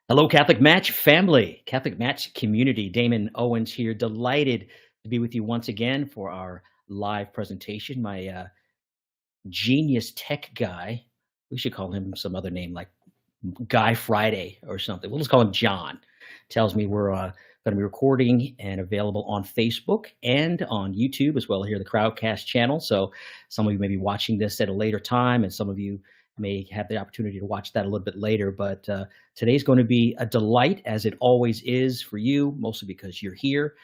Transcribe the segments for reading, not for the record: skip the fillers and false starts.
Hello, Catholic Match family, Catholic Match community. Damon Owens here. Delighted to be with you once again for our live presentation. My genius tech guy, we should call him some other name like Guy Friday or something. We'll just call him John. Tells me we're going to be recording and available on Facebook and on YouTube as well here, the Crowdcast channel. So some of you may be watching this at a later time, and some of you may have the opportunity to watch that a little bit later. But today's going to be a delight, as it always is for you, mostly because you're here.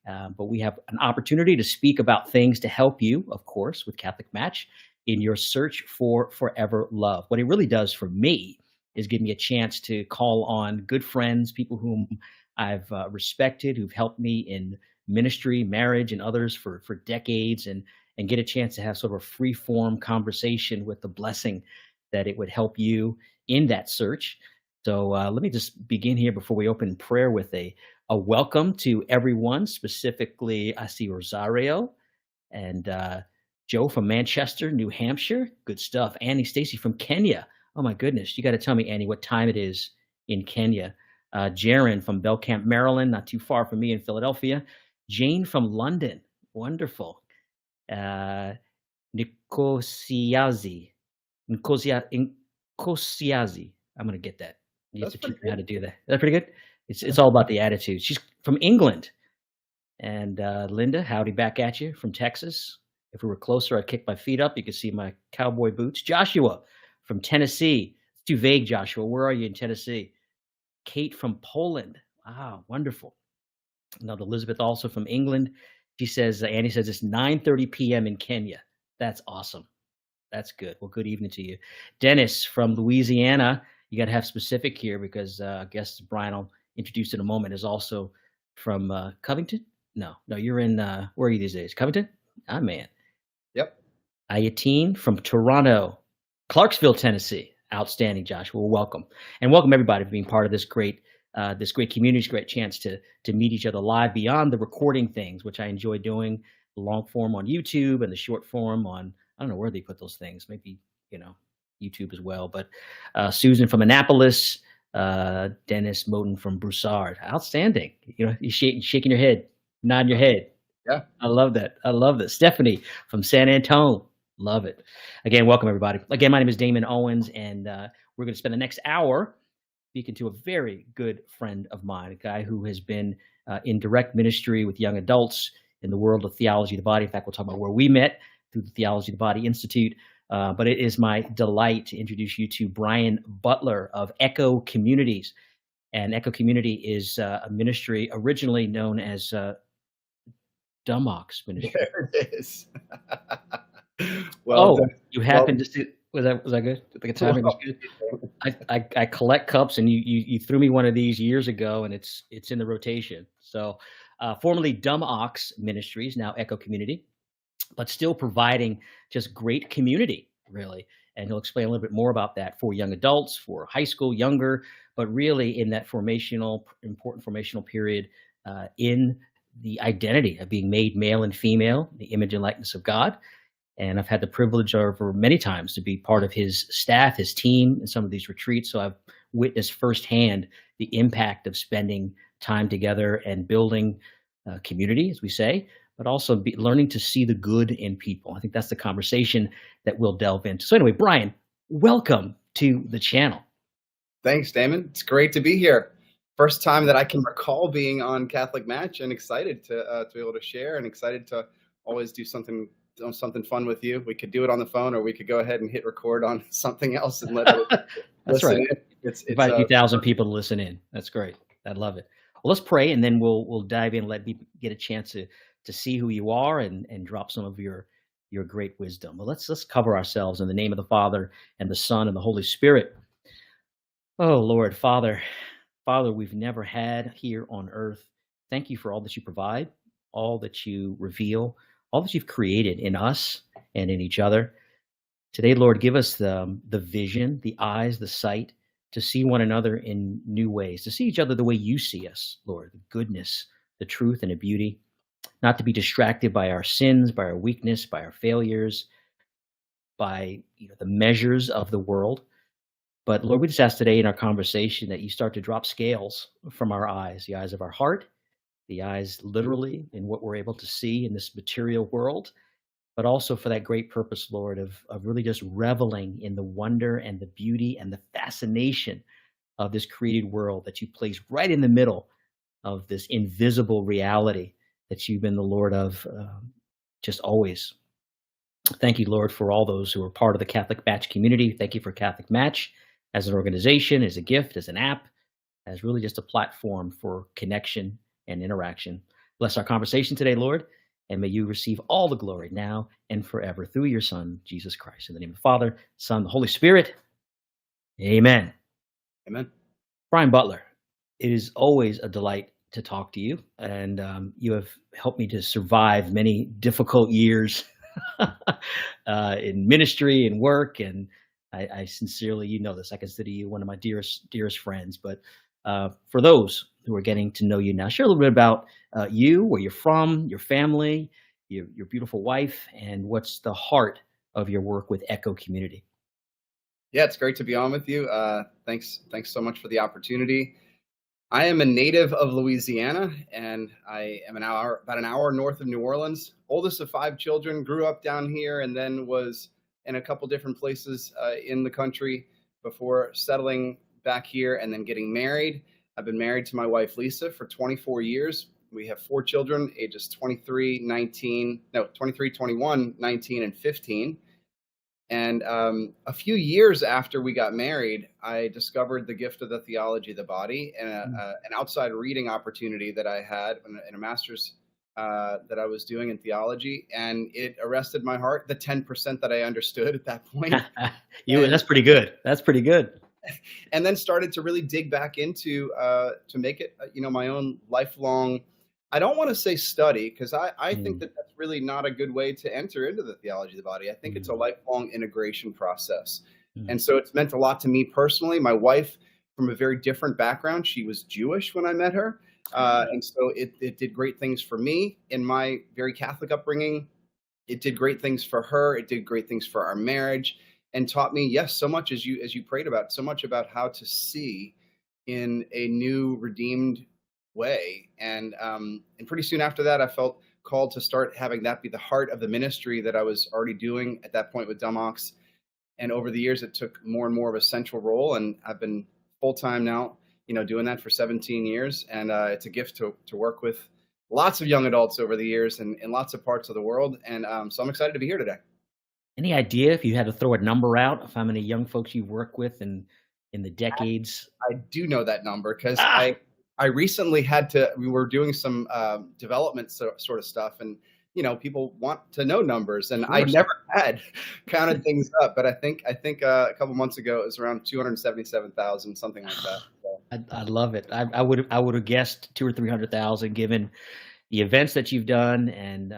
But we have an opportunity to speak about things to help you, of course, with Catholic Match in your search for forever love. What it really does for me is give me a chance to call on good friends, people whom I've respected, who've helped me in ministry, marriage, and others for decades, and get a chance to have sort of a free form conversation with the blessing that it would help you in that search. So let me just begin here before we open prayer with a welcome to everyone. Specifically, I see Rosario and Joe from Manchester, New Hampshire. Good stuff. Annie Stacy from Kenya. Oh my goodness. You got to tell me, Annie, what time it is in Kenya. Jaron from Belcamp, Maryland, not too far from me in Philadelphia. Jane from London. Wonderful. Nikosiazi. Nkosiazi. I'm going to get that. You have to teach me how to do that. Is that pretty good? It's all about the attitude. She's from England. And Linda, howdy back at you from Texas. If we were closer, I'd kick my feet up. You can see my cowboy boots. Joshua from Tennessee. It's too vague, Joshua. Where are you in Tennessee? Kate from Poland. Wow, wonderful. Now, Elizabeth also from England. She says, Annie says it's 9:30 p.m. in Kenya. That's awesome. That's good. Well, good evening to you. Dennis from Louisiana. You got to have specific here because I guess Brian will introduce in a moment is also from Covington. No, you're in, where are you these days? Covington? Ah, man. Yep. Ayatine from Toronto, Clarksville, Tennessee. Outstanding, Josh. Well, welcome. And welcome everybody for being part of this great community. It's a great chance to meet each other live beyond the recording things, which I enjoy doing, the long form on YouTube and the short form on, I don't know where they put those things, maybe, YouTube as well. But Susan from Annapolis, Dennis Moten from Broussard. Outstanding. You're shaking your head, nodding your head. Yeah. I love that. Stephanie from San Antone. Love it. Again, welcome everybody. Again, my name is Damon Owens, and we're going to spend the next hour speaking to a very good friend of mine, a guy who has been in direct ministry with young adults in the world of theology of the body. In fact, we'll talk about where we met through the Theology of the Body Institute. But it is my delight to introduce you to Brian Butler of Echo Communities. And Echo Community is a ministry originally known as Dumox Ministry. There it is. Well, you happened to see. Was that good? The timing was good. I collect cups, and you threw me one of these years ago, and it's in the rotation. So, formerly Dumb Ox Ministries, now Echo Community, but still providing just great community, really. And he'll explain a little bit more about that for young adults, for high school, younger, but really in that important formational period in the identity of being made male and female, the image and likeness of God. And I've had the privilege over many times to be part of his staff, his team in some of these retreats. So I've witnessed firsthand the impact of spending time together and building community, as we say, but also learning to see the good in people. I think that's the conversation that we'll delve into. So anyway, Brian, welcome to the channel. Thanks, Damon. It's great to be here. First time that I can recall being on Catholic Match, and excited to be able to share, and excited to always do something fun with you. We could do it on the phone, or we could go ahead and hit record on something else and let it That's right. in. It's invite a few thousand people to listen in. That's great. I love it. Well, let's pray, and then we'll dive in, let me get a chance to see who you are and drop some of your great wisdom. Well, let's cover ourselves in the name of the Father and the Son and the Holy Spirit. Oh, Lord, Father, we've never had here on earth. Thank you for all that you provide, all that you reveal, all that you've created in us and in each other. Today, Lord, give us the vision, the eyes, the sight to see one another in new ways, to see each other the way you see us, Lord, the goodness, the truth, and the beauty, not to be distracted by our sins, by our weakness, by our failures, by the measures of the world, But Lord, we just ask today in our conversation that you start to drop scales from our eyes, the eyes of our heart, the eyes literally in what we're able to see in this material world, but also for that great purpose, Lord, of really just reveling in the wonder and the beauty and the fascination of this created world that you place right in the middle of this invisible reality that you've been the Lord of just always. Thank you, Lord, for all those who are part of the Catholic Match community. Thank you for Catholic Match as an organization, as a gift, as an app, as really just a platform for connection and interaction. Bless our conversation today, Lord, and may you receive all the glory now and forever through your Son, Jesus Christ. In the name of the Father, Son, the Holy Spirit. Amen. Amen. Brian Butler, it is always a delight to talk to you, and you have helped me to survive many difficult years in ministry and work. And I sincerely, you know this, I consider you one of my dearest friends. But for those who are getting to know you now, share a little bit about you, where you're from, your family, your beautiful wife, and what's the heart of your work with Echo Community. Yeah, it's great to be on with you. Thanks so much for the opportunity. I am a native of Louisiana, and I am about an hour north of New Orleans. Oldest of 5 children, grew up down here, and then was in a couple different places in the country before settling back here and then getting married. I've been married to my wife, Lisa, for 24 years. We have 4 children, ages 23, 21, 19, and 15. And a few years after we got married, I discovered the gift of the theology of the body and an outside reading opportunity that I had in a master's that I was doing in theology. And it arrested my heart, the 10% that I understood at that point. That's pretty good. That's pretty good. And then started to really dig back into to make it, my own lifelong. I don't want to say study, because I think that that's really not a good way to enter into the theology of the body. I think it's a lifelong integration process. And so it's meant a lot to me personally. My wife, from a very different background, she was Jewish when I met her. And so it did great things for me in my very Catholic upbringing. It did great things for her. It did great things for our marriage, and taught me, yes, so much as you prayed about, so much about how to see in a new redeemed way. And pretty soon after that, I felt called to start having that be the heart of the ministry that I was already doing at that point with Dumb Ox. And over the years, it took more and more of a central role, and I've been full time now, doing that for 17 years. And it's a gift to work with lots of young adults over the years and in lots of parts of the world. And so I'm excited to be here today. Any idea, if you had to throw a number out, of how many young folks you've worked with in the decades? I do know that number, because I recently we were doing some development sort of stuff, and people want to know numbers, and I never had counted things up, but I think a couple months ago it was around 277,000, something like that. So. I love it. I would have guessed 200,000 or 300,000, given the events that you've done and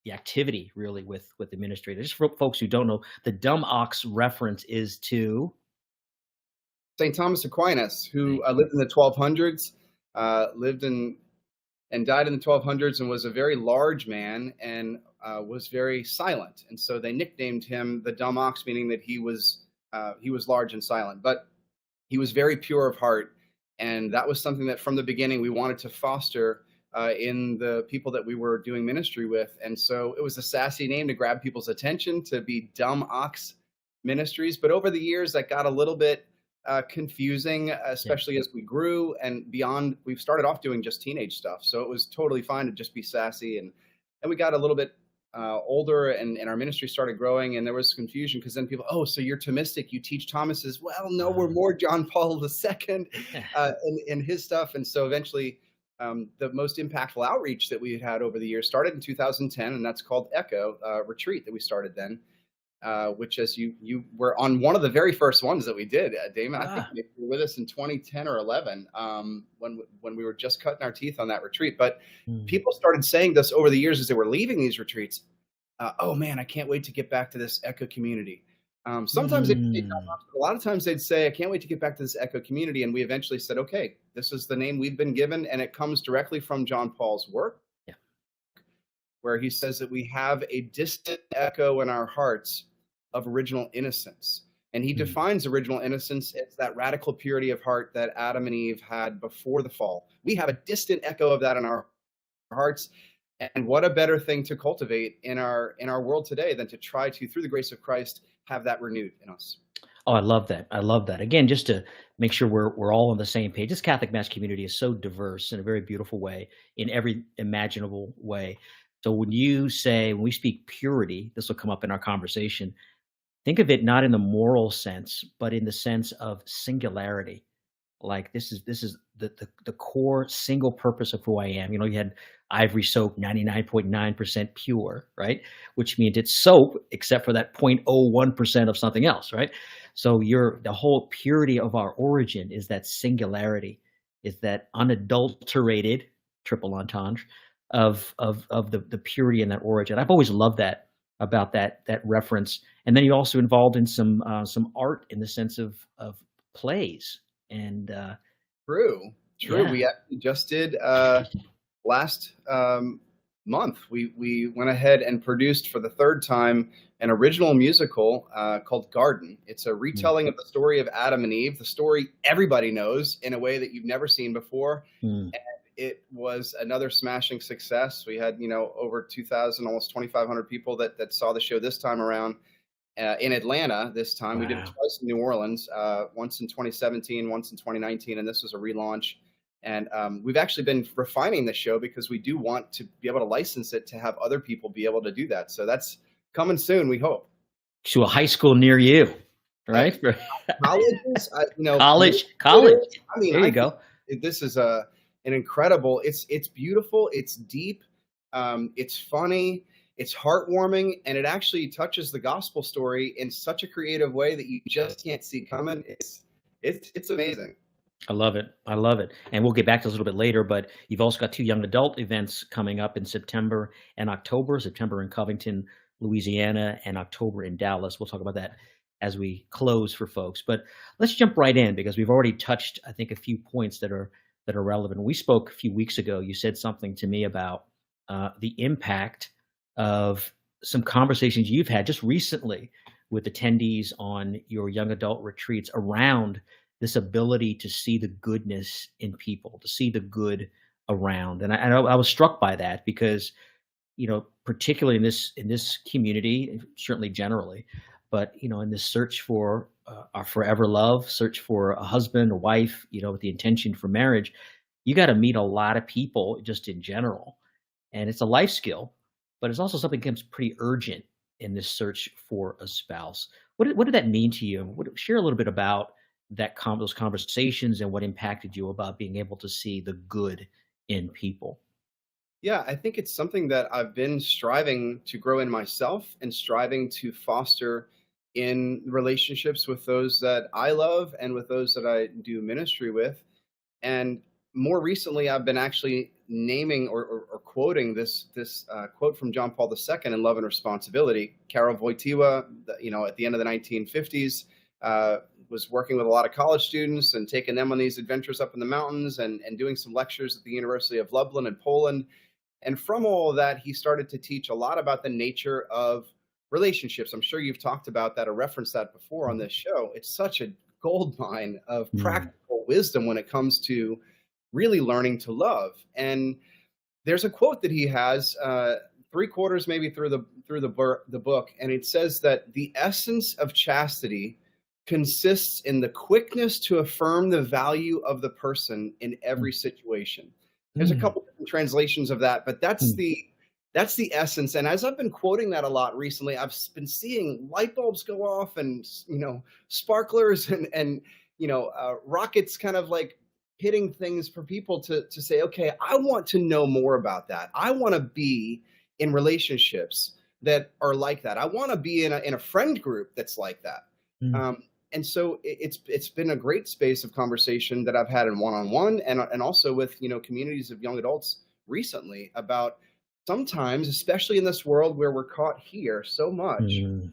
the activity really with the administrators. Just for folks who don't know, the Dumb Ox reference is to St. Thomas Aquinas, who lived in the 1200s, lived in and died in the 1200s, and was a very large man and was very silent. And so they nicknamed him the Dumb Ox, meaning that he was large and silent. But he was very pure of heart, and that was something that from the beginning we wanted to foster in the people that we were doing ministry with. And so it was a sassy name to grab people's attention, to be Dumb Ox Ministries. But over the years, that got a little bit confusing, especially as we grew and beyond. We've started off doing just teenage stuff, so it was totally fine to just be sassy. And we got a little bit older, and our ministry started growing, and there was confusion, because then people, oh, so you're Thomistic, you teach Thomas's. Well, no, we're more John Paul II in his stuff. And so eventually the most impactful outreach that we had over the years started in 2010, and that's called Echo Retreat that we started then. Which, as you were on one of the very first ones that we did, Damon. I think you were with us in 2010 or 11, when we were just cutting our teeth on that retreat. But people started saying this over the years as they were leaving these retreats. Oh man, I can't wait to get back to this Echo community. Sometimes a lot of times they'd say, I can't wait to get back to this Echo community. And we eventually said, okay, this is the name we've been given, and it comes directly from John Paul's work, where he says that we have a distant echo in our hearts of original innocence. And he Mm. defines original innocence as that radical purity of heart that Adam and Eve had before the fall. We have a distant echo of that in our hearts. And what a better thing to cultivate in our world today than to try to, through the grace of Christ, have that renewed in us. Oh, I love that. I love that. Again, just to make sure we're all on the same page. This Catholic Match community is so diverse in a very beautiful way, in every imaginable way. So when we speak purity, this will come up in our conversation. Think of it not in the moral sense, but in the sense of singularity. Like this is the core single purpose of who I am. You had ivory soap, 99.9% pure, right? Which means it's soap except for that 0.01% of something else, right? So the whole purity of our origin is that singularity, is that unadulterated triple entendre of the purity in that origin. I've always loved that about that reference. And then you're also involved in some art in the sense of plays and True. yeah. We actually just did last month. We went ahead and produced for the third time an original musical called Garden. It's a Mm, retelling of the story of Adam and Eve, the story everybody knows in a way that you've never seen before. mm. It was another smashing success. We had over 2,000, almost 2,500 people that saw the show this time around. In Atlanta this time. We did it Wow. twice in New Orleans, once in 2017, once in 2019, and this was a relaunch. And we've actually been refining the show because we do want to be able to license it to have other people be able to do that. So that's coming soon, we hope. To a high school near you, Uh, right? Colleges, College, college. theaters, I mean, There you I think go. this is an incredible. It's beautiful. It's deep. It's funny. It's heartwarming, and it actually touches the gospel story in such a creative way that you just can't see coming. It's amazing. I love it. I love it. And we'll get back to this a little bit later, but you've also got two young adult events coming up in September and October. September in Covington, Louisiana, and October in Dallas. We'll talk about that as we close for folks. But let's jump right in because we've already touched, I think, a few points that are relevant. We spoke a few weeks ago. You said something to me about the impact of some conversations you've had just recently with attendees on your young adult retreats around this ability to see the goodness in people, to see the good around. And I was struck by that because, particularly in this community, certainly generally, but in this search for our forever love, search for a husband, a wife, with the intention for marriage, you got to meet a lot of people just in general, and it's a life skill, but it's also something that becomes pretty urgent in this search for a spouse. What did that mean to you? Share a little bit about those conversations and what impacted you about being able to see the good in people. Yeah, I think it's something that I've been striving to grow in myself and striving to foster in relationships with those that I love and with those that I do ministry with. And more recently, I've been actually naming or quoting this quote from John Paul II in Love and Responsibility. Karol Wojtyła, at the end of the 1950s, was working with a lot of college students and taking them on these adventures up in the mountains and doing some lectures at the University of Lublin in Poland. And from all of that, he started to teach a lot about the nature of relationships. I'm sure you've talked about that or referenced that before on this show. It's such a gold mine of Mm, practical wisdom when it comes to really learning to love. And there's a quote that he has, three quarters maybe through the book, and it says that the essence of chastity consists in the quickness to affirm the value of the person in mm, every situation. There's a mm, couple different translations of that, but that's mm. the essence. And as I've been quoting that a lot recently, I've been seeing light bulbs go off and sparklers and rockets kind of like hitting things for people to say, okay, I want to know more about that. I want to be in relationships that are like that. I want to be in a friend group that's like that. Mm. Um, and so it's been a great space of conversation that I've had in one-on-one and also with communities of young adults recently about sometimes, especially in this world where we're caught here so much,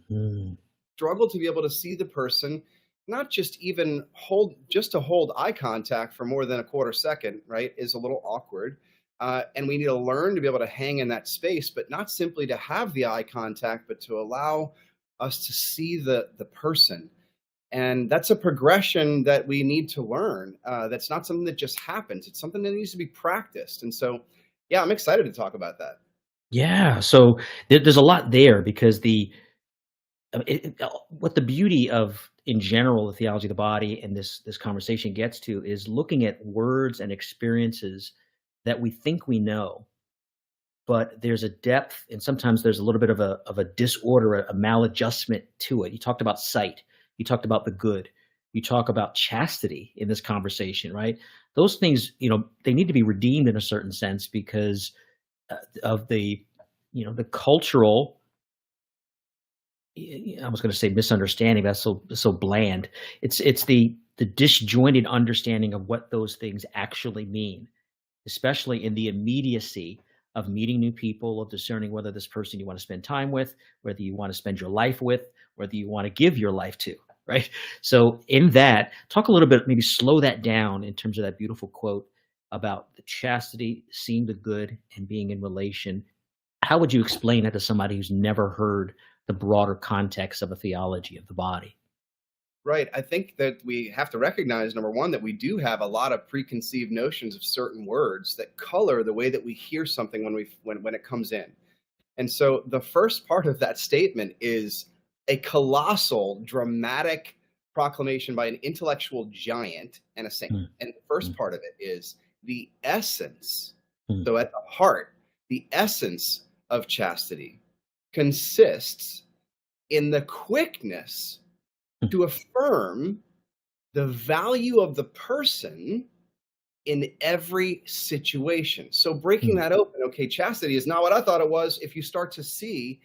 Mhm. struggle to be able to see the person, not just even to hold eye contact for more than a quarter second, right, is a little awkward. And we need to learn to be able to hang in that space, but not simply to have the eye contact, but to allow us to see the person And that's a progression that we need to learn. That's not something that just happens. It's something that needs to be practiced. And so, yeah, I'm excited to talk about that. Yeah, so there's a lot there because what the beauty of, in general, the theology of the body and this conversation gets to is looking at words and experiences that we think we know, but there's a depth and sometimes there's a little bit of a disorder, a maladjustment to it. You talked about sight, you talked about the good, you talk about chastity in this conversation, right? Those things, they need to be redeemed in a certain sense because of the cultural, I was going to say misunderstanding. That's so bland. It's the disjointed understanding of what those things actually mean, especially in the immediacy of meeting new people, of discerning whether this person you want to spend time with, whether you want to spend your life with, whether you want to give your life to, right? So in that, talk a little bit, maybe slow that down in terms of that beautiful quote about the chastity, seeing the good, and being in relation. How would you explain that to somebody who's never heard the broader context of a theology of the body? Right. I think that we have to recognize, number one, that we do have a lot of preconceived notions of certain words that color the way that we hear something when it comes in. And so the first part of that statement is a colossal, dramatic proclamation by an intellectual giant and a saint. Mm, And the first mm, part of it is the essence. mm, So at the heart, the essence of chastity consists in the quickness mm, to affirm the value of the person in every situation. So breaking mm, that open, okay, chastity is not what I thought it was. If you start to see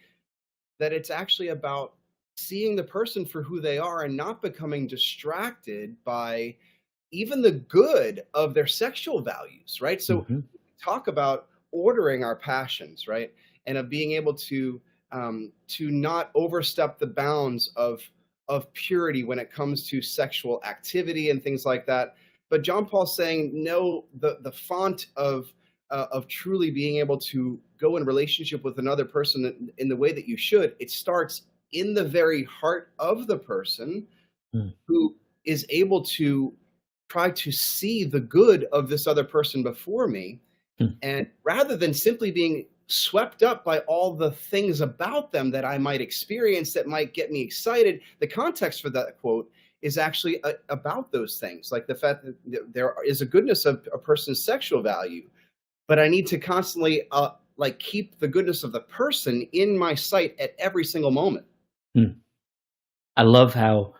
that it's actually about seeing the person for who they are and not becoming distracted by even the good of their sexual values, right? So mhm, talk about ordering our passions, right? And of being able to not overstep the bounds of purity when it comes to sexual activity and things like that. But John Paul's saying no, the font of truly being able to go in relationship with another person in the way that you should, it starts in the very heart of the person mm, who is able to try to see the good of this other person before me, mm, and rather than simply being swept up by all the things about them that I might experience that might get me excited, the context for that quote is actually about those things, like the fact that there is a goodness of a person's sexual value, but I need to constantly like keep the goodness of the person in my sight at every single moment. mm. I love how,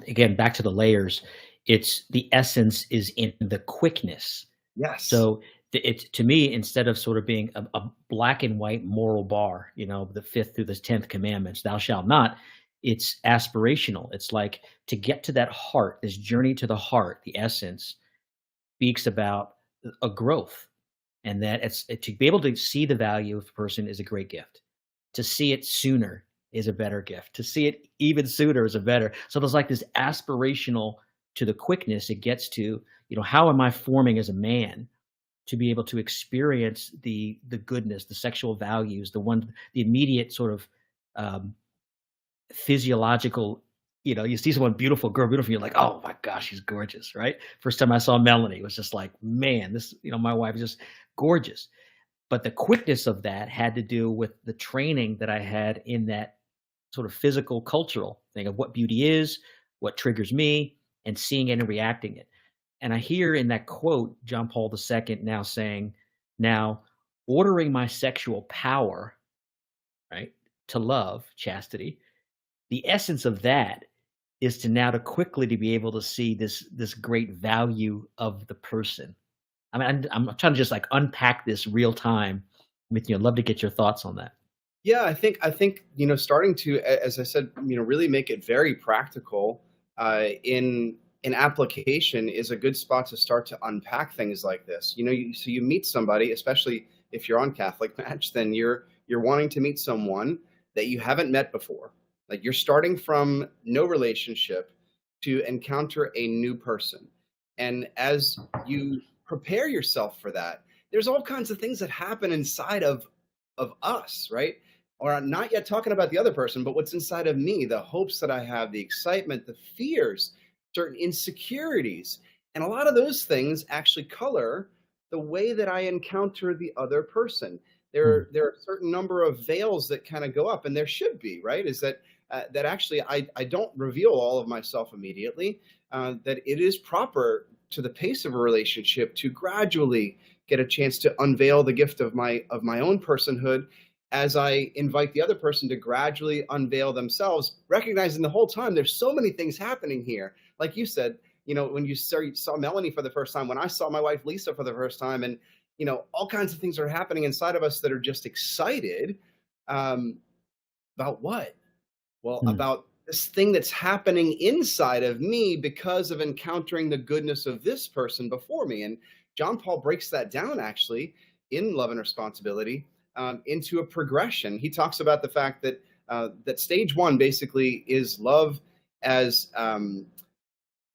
again, back to the layers, it's the essence is in the quickness. Yes. So it's, to me, instead of sort of being a black and white moral bar, the fifth through the 10th commandments, thou shalt not, it's aspirational. It's like to get to that heart, this journey to the heart, the essence speaks about a growth, and that it's to be able to see the value of a person is a great gift. To see it sooner is a better gift. To see it even sooner is a better. So there's like this aspirational to the quickness it gets to, how am I forming as a man to be able to experience the goodness, the sexual values, the immediate sort of um, physiological. You see someone beautiful, girl, beautiful, you're like, oh my gosh, she's gorgeous, right? First time I saw Melanie, it was just like, man, this, my wife is just gorgeous. But the quickness of that had to do with the training that I had in that sort of physical, cultural thing of what beauty is, what triggers me, and seeing it and reacting it. And I hear in that quote John Paul II now saying, now ordering my sexual power, right, to love, chastity, the essence of that is to now to quickly to be able to see this great value of the person. I mean, I'm trying to just like unpack this real time with you. I'd love to get your thoughts on that. Yeah, I think starting to, as I said, really make it very practical in application is a good spot to start to unpack things like this. So you meet somebody, especially if you're on Catholic Match, then you're wanting to meet someone that you haven't met before. Like you're starting from no relationship to encounter a new person, and as you prepare yourself for that, there's all kinds of things that happen inside of us, right? or I'm not yet talking about the other person, but what's inside of me, the hopes that I have, the excitement, the fears, certain insecurities. And a lot of those things actually color the way that I encounter the other person. Mm, There are a certain number of veils that kind of go up, and there should be, right? Is that that actually I don't reveal all of myself immediately. That it is proper to the pace of a relationship to gradually get a chance to unveil the gift of my own personhood as I invite the other person to gradually unveil themselves, recognizing the whole time there's so many things happening here. Like you said, when you saw Melanie for the first time, when I saw my wife Lisa for the first time, and all kinds of things are happening inside of us that are just excited. About what? Well, mm, about this thing that's happening inside of me because of encountering the goodness of this person before me. And John Paul breaks that down actually in Love and Responsibility, into a progression. He talks about the fact that that stage one basically is love as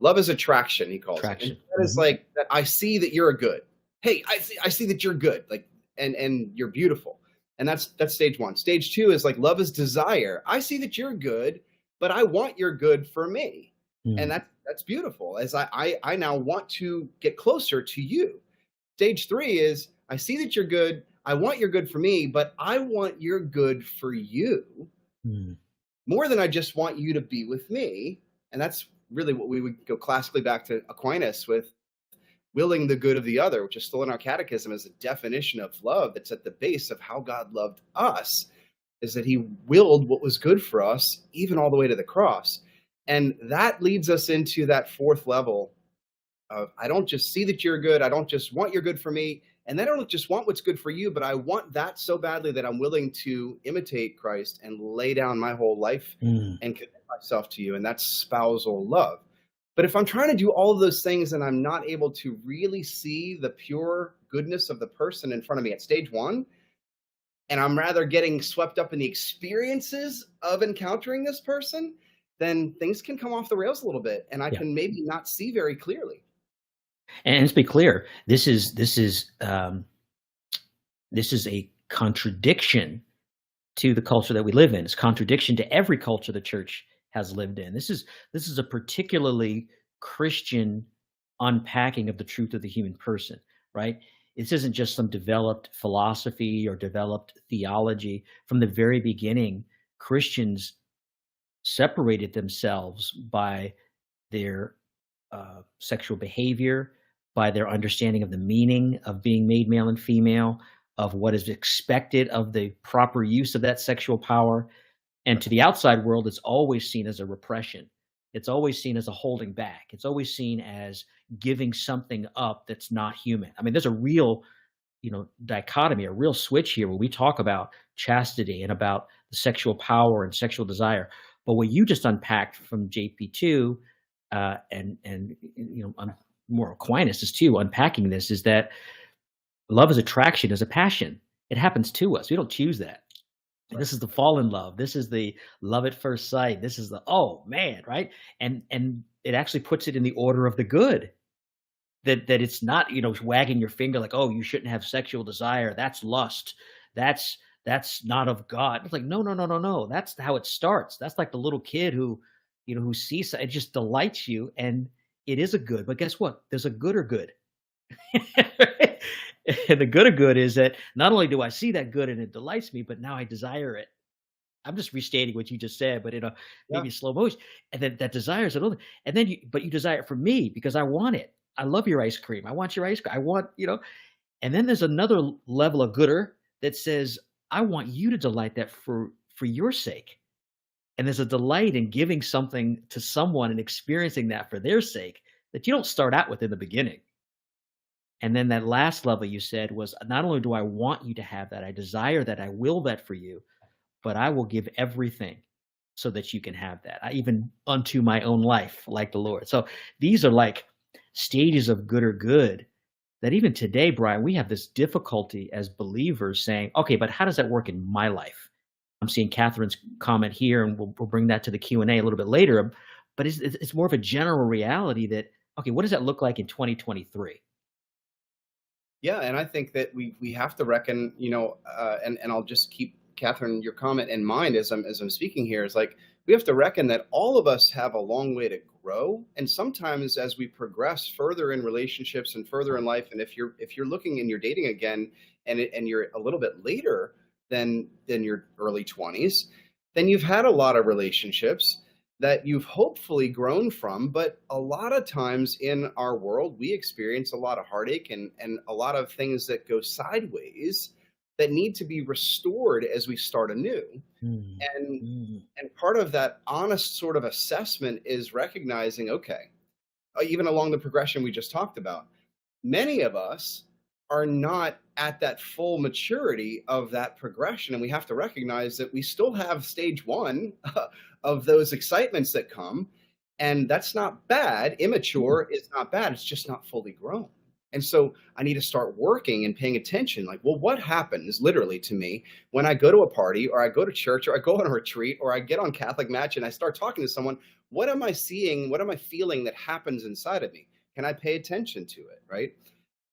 attraction, he calls it. And traction. that is like that I see that you're a good. Hey, I see that you're good. Like and you're beautiful. And that's stage one. Stage two is like love is desire. I see that you're good, but I want your good for me. And Mm, that's beautiful. As I now want to get closer to you. Stage three is I see that you're good. I want your good for me, but I want your good for you mm, more than I just want you to be with me. And that's really what we would go classically back to Aquinas with willing the good of the other, which is still in our catechism as a definition of love that's at the base of how God loved us, is that he willed what was good for us, even all the way to the cross. And that leads us into that fourth level of I don't just see that you're good. I don't just want your good for me. And I don't just want what's good for you, but I want that so badly that I'm willing to imitate Christ and lay down my whole life mm. and commit myself to you. And that's spousal love. But if I'm trying to do all of those things and I'm not able to really see the pure goodness of the person in front of me at stage one, and I'm rather getting swept up in the experiences of encountering this person, then things can come off the rails a little bit and I Yeah. can maybe not see very clearly. And let's be clear, this is a contradiction to the culture that we live in. It's contradiction to every culture the church has lived in. This is a particularly Christian unpacking of the truth of the human person, right? This isn't just some developed philosophy or developed theology. From the very beginning, Christians separated themselves by their sexual behavior, by their understanding of the meaning of being made male and female, of what is expected of the proper use of that sexual power. And to the outside world, it's always seen as a repression. It's always seen as a holding back. It's always seen as giving something up that's not human. I mean, there's a real, dichotomy, a real switch here where we talk about chastity and about the sexual power and sexual desire. But what you just unpacked from JP2, and more Aquinas is too, unpacking this is that love is attraction, is a passion. It happens to us. We don't choose that. Right. This is the fall in love. This is the love at first sight. This is the, oh man, right? And it actually puts it in the order of the good. That it's not, wagging your finger like, oh, you shouldn't have sexual desire. That's lust. That's not of God. It's like, no, no, no, no, no. That's how it starts. That's like the little kid who sees it just delights you, and it is a good. But guess what? There's a gooder good. And the gooder good is that not only do I see that good and it delights me, but now I desire it. I'm just restating what you just said, but in a Yeah. maybe slow motion. And then that desire is another. And then you desire it for me because I want it. I love your ice cream. I want your ice cream. I want. And then there's another level of gooder that says, I want you to delight that for your sake. And there's a delight in giving something to someone and experiencing that for their sake that you don't start out with in the beginning. And then that last level you said was not only do I want you to have that, I desire that, I will that for you, but I will give everything so that you can have that. I even unto my own life, like the Lord. So these are like stages of good or good that even today, Brian, we have this difficulty as believers saying, okay, but how does that work in my life? I'm seeing Catherine's comment here, and we'll bring that to the Q&A a little bit later. But it's more of a general reality that, okay, what does that look like in 2023? Yeah, and I think that we have to reckon, and I'll just keep Catherine, your comment and mine as I'm speaking here is like we have to reckon that all of us have a long way to grow, and sometimes as we progress further in relationships and further in life, and if you're looking and you're dating again, and you're a little bit later than your early 20s, then you've had a lot of relationships that you've hopefully grown from. But a lot of times in our world, we experience a lot of heartache and a lot of things that go sideways that need to be restored as we start anew. Mm, And mm, and part of that honest sort of assessment is recognizing, okay, even along the progression we just talked about, many of us are not at that full maturity of that progression. And we have to recognize that we still have stage one of those excitements that come. And that's not bad. mm, Immature is not bad. It's just not fully grown. And so I need to start working and paying attention. Like, well, what happens literally to me when I go to a party or I go to church or I go on a retreat or I get on Catholic Match and I start talking to someone? What am I seeing? What am I feeling that happens inside of me? Can I pay attention to it? Right.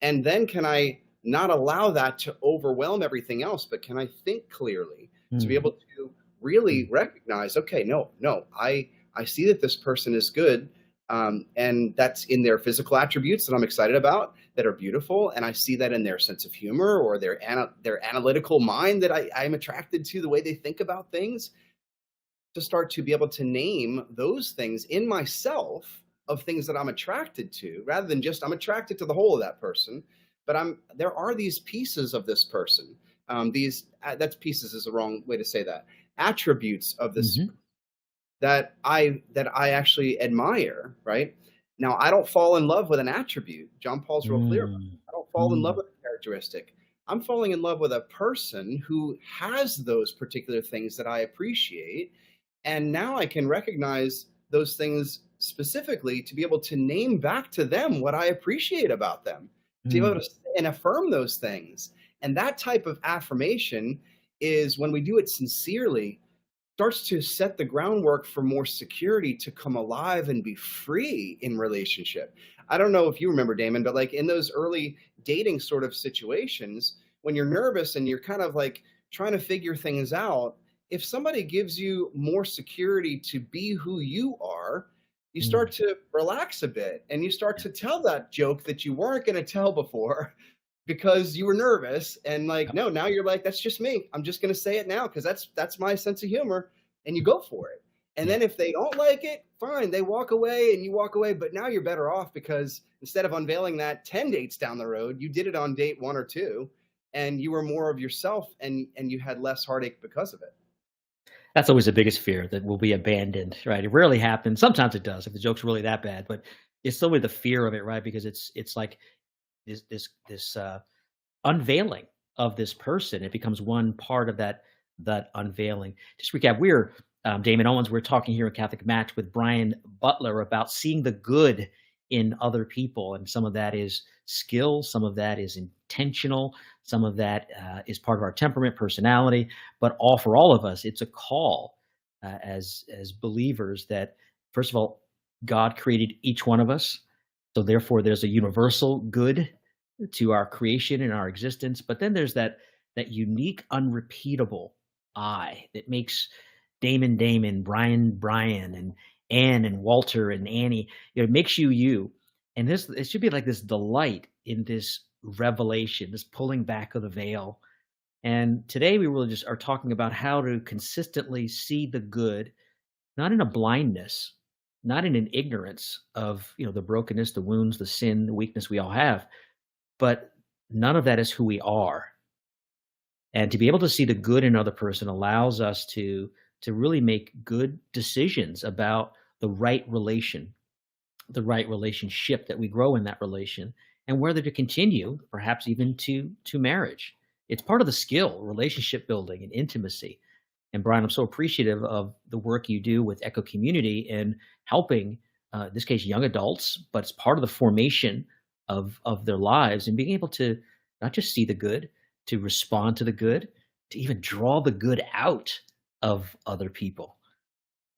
And then can I not allow that to overwhelm everything else, but can I think clearly to be mm, able to really mm, recognize, okay, no, I see that this person is good. And that's in their physical attributes that I'm excited about, that are beautiful. And I see that in their sense of humor or their analytical mind that I'm attracted to, the way they think about things, to start to be able to name those things in myself of things that I'm attracted to, rather than just I'm attracted to the whole of that person, but there are these pieces of this person. These That's pieces is the wrong way to say that. Attributes of this mhm, that I actually admire, right? Now, I don't fall in love with an attribute. John Paul's real clear about mm, it. I don't fall in love mm, with a characteristic. I'm falling in love with a person who has those particular things that I appreciate. And now I can recognize those things specifically to be able to name back to them what I appreciate about them, to be able mm. to say and affirm those things. And that type of affirmation is, when we do it sincerely, starts to set the groundwork for more security to come alive and be free in relationship. I don't know if you remember, Damon, but like in those early dating sort of situations, when you're nervous and you're kind of like trying to figure things out, if somebody gives you more security to be who you are, you Mm, start to relax a bit and you start to tell that joke that you weren't going to tell before because you were nervous. And like, yep, no, now you're like, that's just me, I'm just going to say it now because that's my sense of humor, and you go for it. And yeah. then if they don't like it, fine, they walk away and you walk away. But now you're better off because instead of unveiling that 10 dates down the road, you did it on date one or two, and you were more of yourself, and you had less heartache because of it. That's always the biggest fear, that we'll be abandoned, right? It rarely happens. Sometimes it does if the joke's really that bad, but it's always the fear of it, right? Because it's like this unveiling of this person. It becomes one part of that unveiling. Just recap, we're Damon Owens. We're talking here in Catholic Match with Brian Butler about seeing the good in other people, and some of that is skill, some of that is intentional, some of that is part of our temperament, personality. But all for all of us, it's a call as believers that, first of all, God created each one of us, so therefore there's a universal good to our creation and our existence. But then there's that unique, unrepeatable I that makes Damon Damon, Brian Brian, and Anne and Walter and Annie. It makes you you. And this it should be like this delight in this revelation, this pulling back of the veil. And today we really just are talking about how to consistently see the good, not in a blindness, not in an ignorance of the brokenness, the wounds, the sin, the weakness we all have, but none of that is who we are. And to be able to see the good in another person allows us to really make good decisions about the right relation, the right relationship, that we grow in that relation, and whether to continue, perhaps even to marriage. It's part of the skill, relationship building and intimacy. And Brian, I'm so appreciative of the work you do with Echo Community in helping, in this case, young adults, but it's part of the formation of their lives, and being able to not just see the good, to respond to the good, to even draw the good out of other people.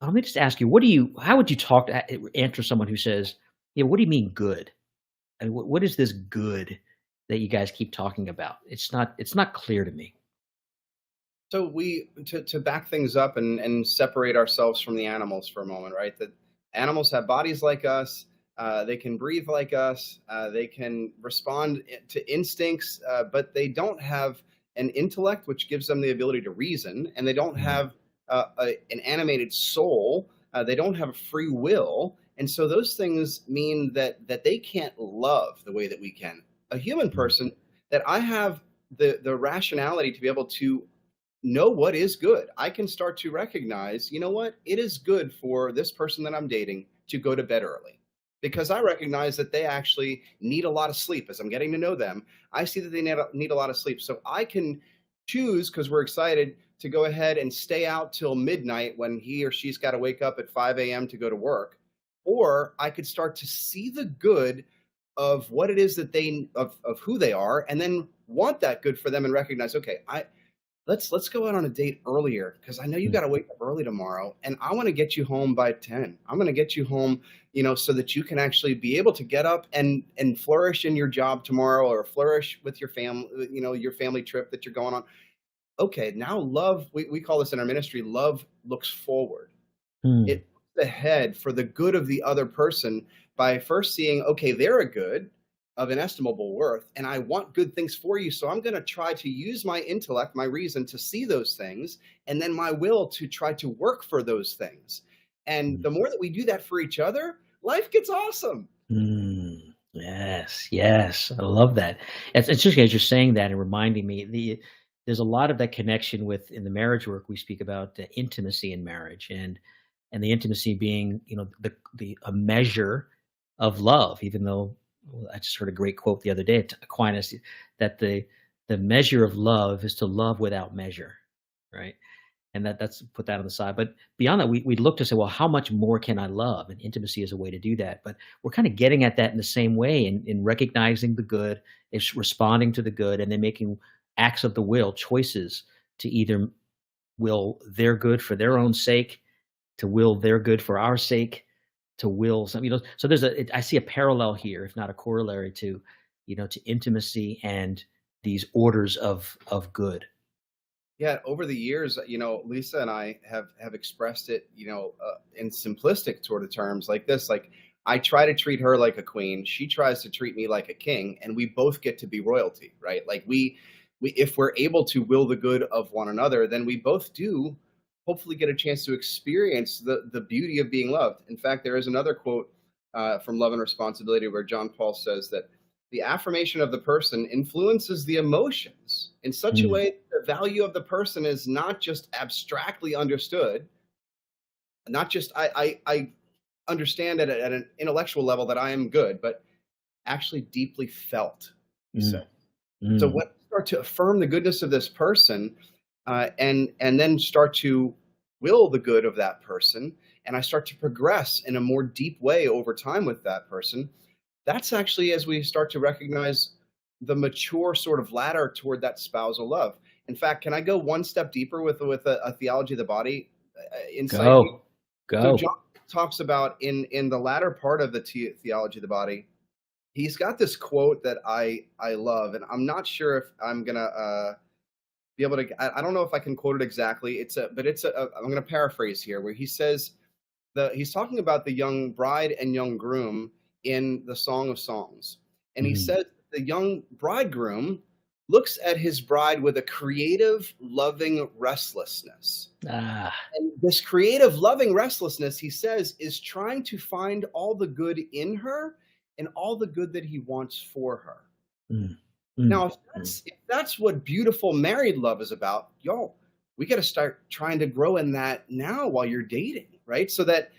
Let me just ask you, how would you answer someone who says, "Yeah, what do you mean good? And what is this good that you guys keep talking about? It's not clear to me." So we to back things up and separate ourselves from the animals for a moment, right? That animals have bodies like us. They can breathe like us. They can respond to instincts, but they don't have an intellect, which gives them the ability to reason, and they don't Mm, have an animated soul. They don't have a free will, and so those things mean that they can't love the way that we can. A human mm, person, that I have the rationality to be able to know what is good. I can start to recognize, you know what? It is good for this person that I'm dating to go to bed early because I recognize that they actually need a lot of sleep. As I'm getting to know them, I see that they need a lot of sleep. So I can choose, because we're excited, to go ahead and stay out till midnight when he or she's got to wake up at 5 a.m. to go to work. Or I could start to see the good of what it is that of who they are, and then want that good for them and recognize, okay, let's go out on a date earlier because I know you mm, got to wake up early tomorrow, and I want to get you home by 10. I'm going to get you home, so that you can actually be able to get up and flourish in your job tomorrow, or flourish with your family, your family trip that you're going on. Okay, now love, we call this in our ministry, love looks forward. mm, It looks ahead for the good of the other person by first seeing, okay, they're a good of inestimable worth, and I want good things for you. So I'm going to try to use my intellect, my reason to see those things, and then my will to try to work for those things. And mm, the more that we do that for each other, life gets awesome. mm. Yes, yes, I love that. It's interesting as you're saying that and reminding me there's a lot of that connection with in the marriage work we speak about the intimacy in marriage and the intimacy being, the a measure of love, even though well, I just heard a great quote the other day at Aquinas that the measure of love is to love without measure, right? And that's put that on the side. But beyond that, we look to say, well, how much more can I love? And intimacy is a way to do that. But we're kind of getting at that in the same way in recognizing the good, is responding to the good, and then making acts of the will, choices to either will their good for their own sake, to will their good for our sake, to will some, so I see a parallel here, if not a corollary to, to intimacy and these orders of good. Yeah, over the years, Lisa and I have expressed it, in simplistic sort of terms like this. Like, I try to treat her like a queen, she tries to treat me like a king, and we both get to be royalty, right? Like, we if we're able to will the good of one another, then we both do hopefully get a chance to experience the beauty of being loved. In fact, there is another quote from Love and Responsibility where John Paul says that the affirmation of the person influences the emotions in such a Mm, way that the value of the person is not just abstractly understood, not just I understand at an intellectual level that I am good, but actually deeply felt, he mm, said. So mm, when I start to affirm the goodness of this person, and then start to will the good of that person, and I start to progress in a more deep way over time with that person, that's actually as we start to recognize the mature sort of ladder toward that spousal love. In fact, can I go one step deeper with a theology of the body insight here? go, So go. John talks about in the latter part of the theology of the body, he's got this quote that I love, and I'm not sure if I'm gonna be able to. I don't know if I can quote it exactly. I'm going to paraphrase here, where he says he's talking about the young bride and young groom in the Song of Songs, and he Mm, says the young bridegroom looks at his bride with a creative, loving restlessness. ah, And this creative, loving restlessness, he says, is trying to find all the good in her and all the good that he wants for her. mm, mm, Now, if mm, that's what beautiful married love is about, y'all, we got to start trying to grow in that now while you're dating, right? So that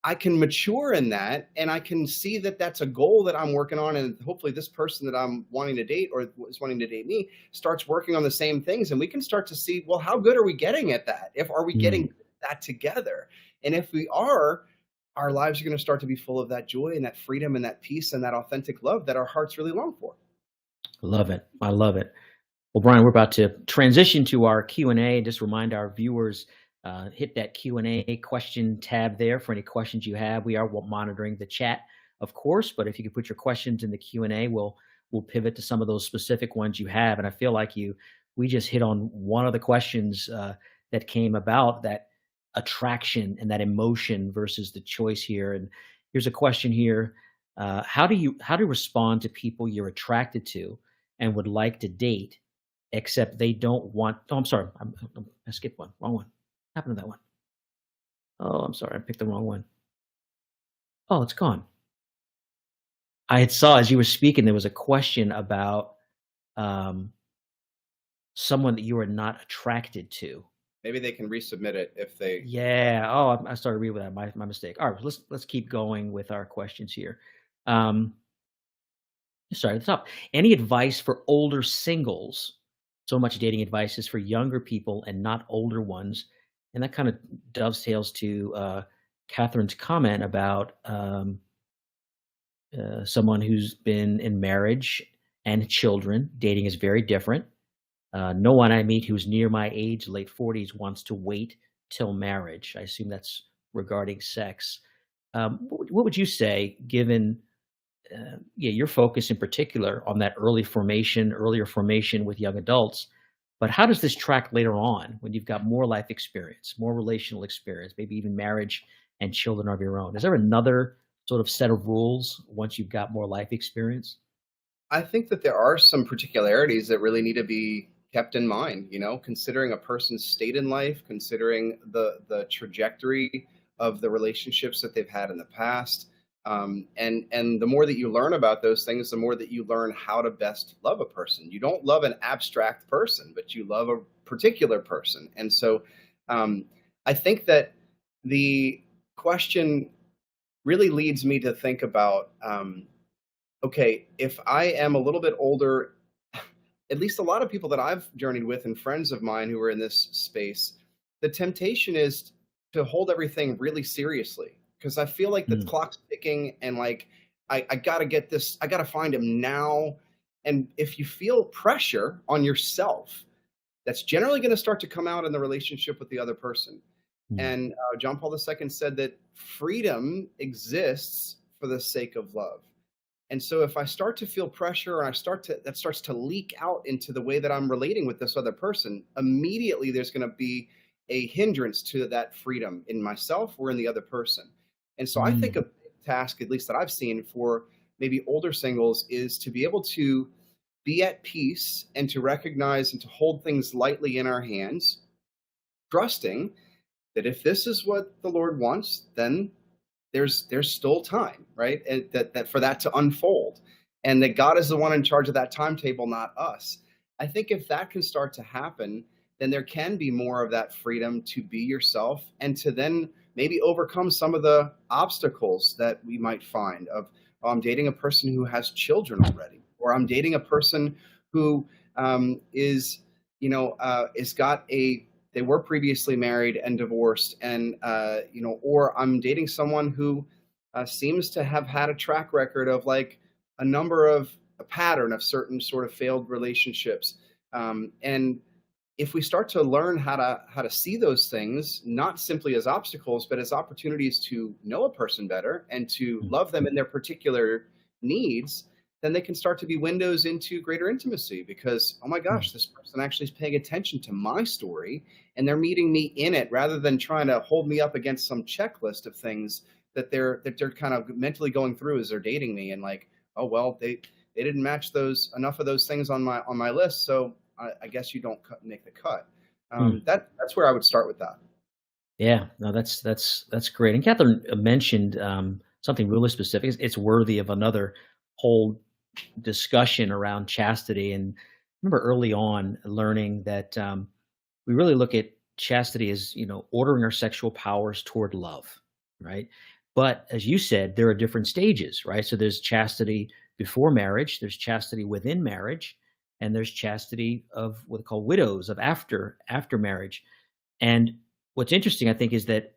I can mature in that, and I can see that that's a goal that I'm working on, and hopefully this person that I'm wanting to date or is wanting to date me starts working on the same things, and we can start to see, well, how good are we getting at that? If are we mm. getting that together? And if we are, our lives are going to start to be full of that joy and that freedom and that peace and that authentic love that our hearts really long for. Love it. I love it. Well, Brian, we're about to transition to our Q&A. Just remind our viewers, hit that Q&A question tab there for any questions you have. We are monitoring the chat, of course, but if you could put your questions in the Q&A, we'll pivot to some of those specific ones you have. And I feel like you we just hit on one of the questions that came about, that attraction and that emotion versus the choice here. And here's a question here: how do you respond to people you're attracted to and would like to date, except they don't want? Oh, I'm sorry, I skipped one. Wrong one. What happened to that one? Oh, I'm sorry, I picked the wrong one. Oh, it's gone. I had saw as you were speaking, there was a question about um, someone that you are not attracted to. Maybe they can resubmit it if they. Yeah. Oh, I started reading with that. My mistake. All right, let's keep going with our questions here. Um, Sorry, at the top. Any advice for older singles? So much dating advice is for younger people and not older ones, and that kind of dovetails to Catherine's comment about someone who's been in marriage and children. Dating is very different. No one I meet who's near my age, late 40s, wants to wait till marriage. I assume that's regarding sex. What would you say, given yeah, your focus in particular on that earlier formation with young adults? But how does this track later on when you've got more life experience, more relational experience, maybe even marriage and children of your own? Is there another sort of set of rules once you've got more life experience? I think that there are some particularities that really need to be kept in mind, considering a person's state in life, considering the trajectory of the relationships that they've had in the past. And the more that you learn about those things, the more that you learn how to best love a person. You don't love an abstract person, but you love a particular person. And so I think that the question really leads me to think about okay, if I am a little bit older, at least a lot of people that I've journeyed with and friends of mine who are in this space, the temptation is to hold everything really seriously because I feel like the Mm, clock's ticking and like I got to get this, I got to find him now. And if you feel pressure on yourself, that's generally going to start to come out in the relationship with the other person. mm, And John Paul II said that freedom exists for the sake of love. And so if I start to feel pressure and that starts to leak out into the way that I'm relating with this other person, immediately there's going to be a hindrance to that freedom in myself or in the other person. And so I think a mm, big task, at least that I've seen for maybe older singles, is to be able to be at peace and to recognize and to hold things lightly in our hands, trusting that if this is what the Lord wants, then there's still time, right? And that for that to unfold, and that God is the one in charge of that timetable, not us. I think if that can start to happen, then there can be more of that freedom to be yourself and to then maybe overcome some of the obstacles that we might find of, oh, I'm dating a person who has children already, or I'm dating a person who is, is got a they were previously married and divorced, and or I'm dating someone who seems to have had a track record of like a pattern of certain sort of failed relationships. And if we start to learn how to see those things not simply as obstacles but as opportunities to know a person better and to mm, love them in their particular needs, then they can start to be windows into greater intimacy because, oh my mm, gosh, this person actually is paying attention to my story and they're meeting me in it rather than trying to hold me up against some checklist of things that they're kind of mentally going through as they're dating me, and like, oh well, they didn't match those enough of those things on my list, so I guess you don't make the cut. mm. That's where I would start with that. Yeah, no, that's great. And Catherine mentioned something really specific. It's worthy of another whole discussion around chastity. And I remember early on learning that we really look at chastity as, ordering our sexual powers toward love, right? But as you said, there are different stages, right? So there's chastity before marriage, there's chastity within marriage, and there's chastity of what they call widows, of after marriage. And what's interesting, I think, is that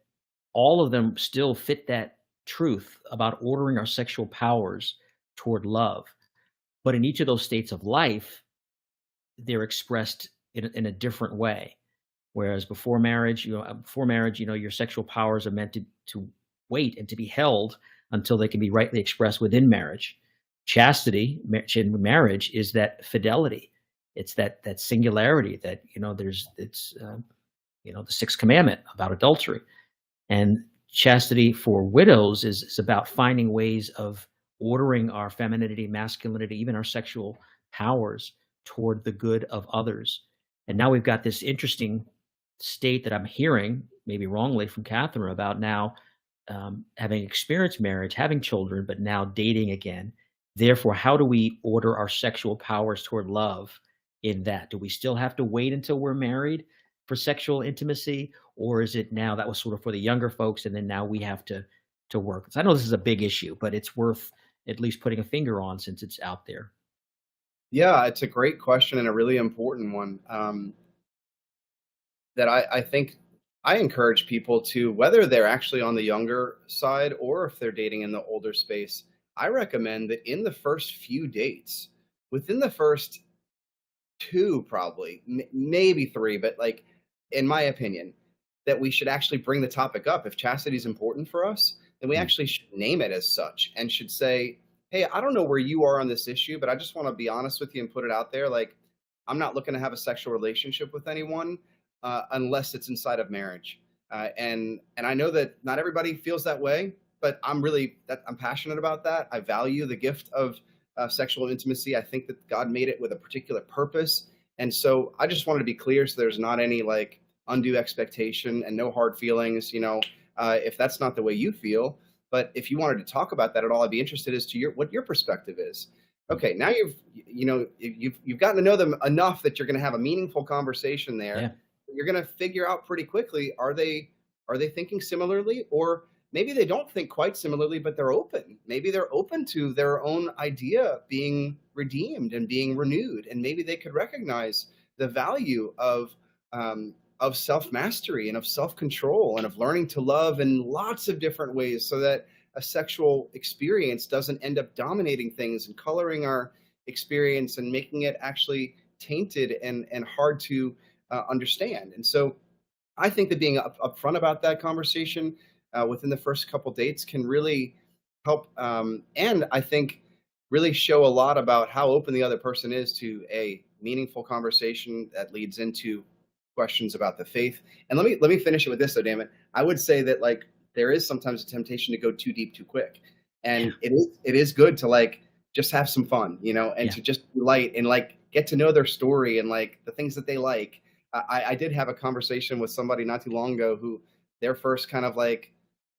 all of them still fit that truth about ordering our sexual powers toward love. But in each of those states of life, they're expressed in a different way. Whereas before marriage, your sexual powers are meant to wait and to be held until they can be rightly expressed within marriage. Chastity in marriage is that fidelity. It's that singularity that, the sixth commandment about adultery. And chastity for widows is about finding ways of ordering our femininity, masculinity, even our sexual powers toward the good of others. And now we've got this interesting state that I'm hearing, maybe wrongly, from Catherine about now having experienced marriage, having children, but now dating again. Therefore, how do we order our sexual powers toward love in that? Do we still have to wait until we're married for sexual intimacy? Or is it now that was sort of for the younger folks, and then now we have to work? So I know this is a big issue, but it's worth at least putting a finger on since it's out there. Yeah, it's a great question and a really important one. That I think I encourage people to, whether they're actually on the younger side or if they're dating in the older space, I recommend that in the first few dates, within the first two, probably, maybe three, but like, in my opinion, that we should actually bring the topic up. If chastity is important for us, then we Mm. actually should name it as such and should say, hey, I don't know where you are on this issue, but I just want to be honest with you and put it out there. Like, I'm not looking to have a sexual relationship with anyone unless it's inside of marriage. And I know that not everybody feels that way, but I'm passionate about that. I value the gift of sexual intimacy. I think that God made it with a particular purpose, and so I just wanted to be clear so there's not any like undue expectation and no hard feelings. If that's not the way you feel, but if you wanted to talk about that at all, I'd be interested as to what your perspective is. Okay, now you've gotten to know them enough that you're going to have a meaningful conversation there. Yeah. You're going to figure out pretty quickly, are they thinking similarly, or maybe they don't think quite similarly, but they're open. Maybe they're open to their own idea being redeemed and being renewed, and maybe they could recognize the value of self mastery and of self control and of learning to love in lots of different ways, so that a sexual experience doesn't end up dominating things and coloring our experience and making it actually tainted and hard to understand. And so I think that being upfront about that conversation within the first couple dates can really help, and I think really show a lot about how open the other person is to a meaningful conversation that leads into questions about the faith. And let me finish it with this, though, Damon. I would say that like there is sometimes a temptation to go too deep too quick, Yeah. and it is good to like just have some fun, and Yeah. to just be light and like get to know their story and like the things that they like. I did have a conversation with somebody not too long ago who their first kind of like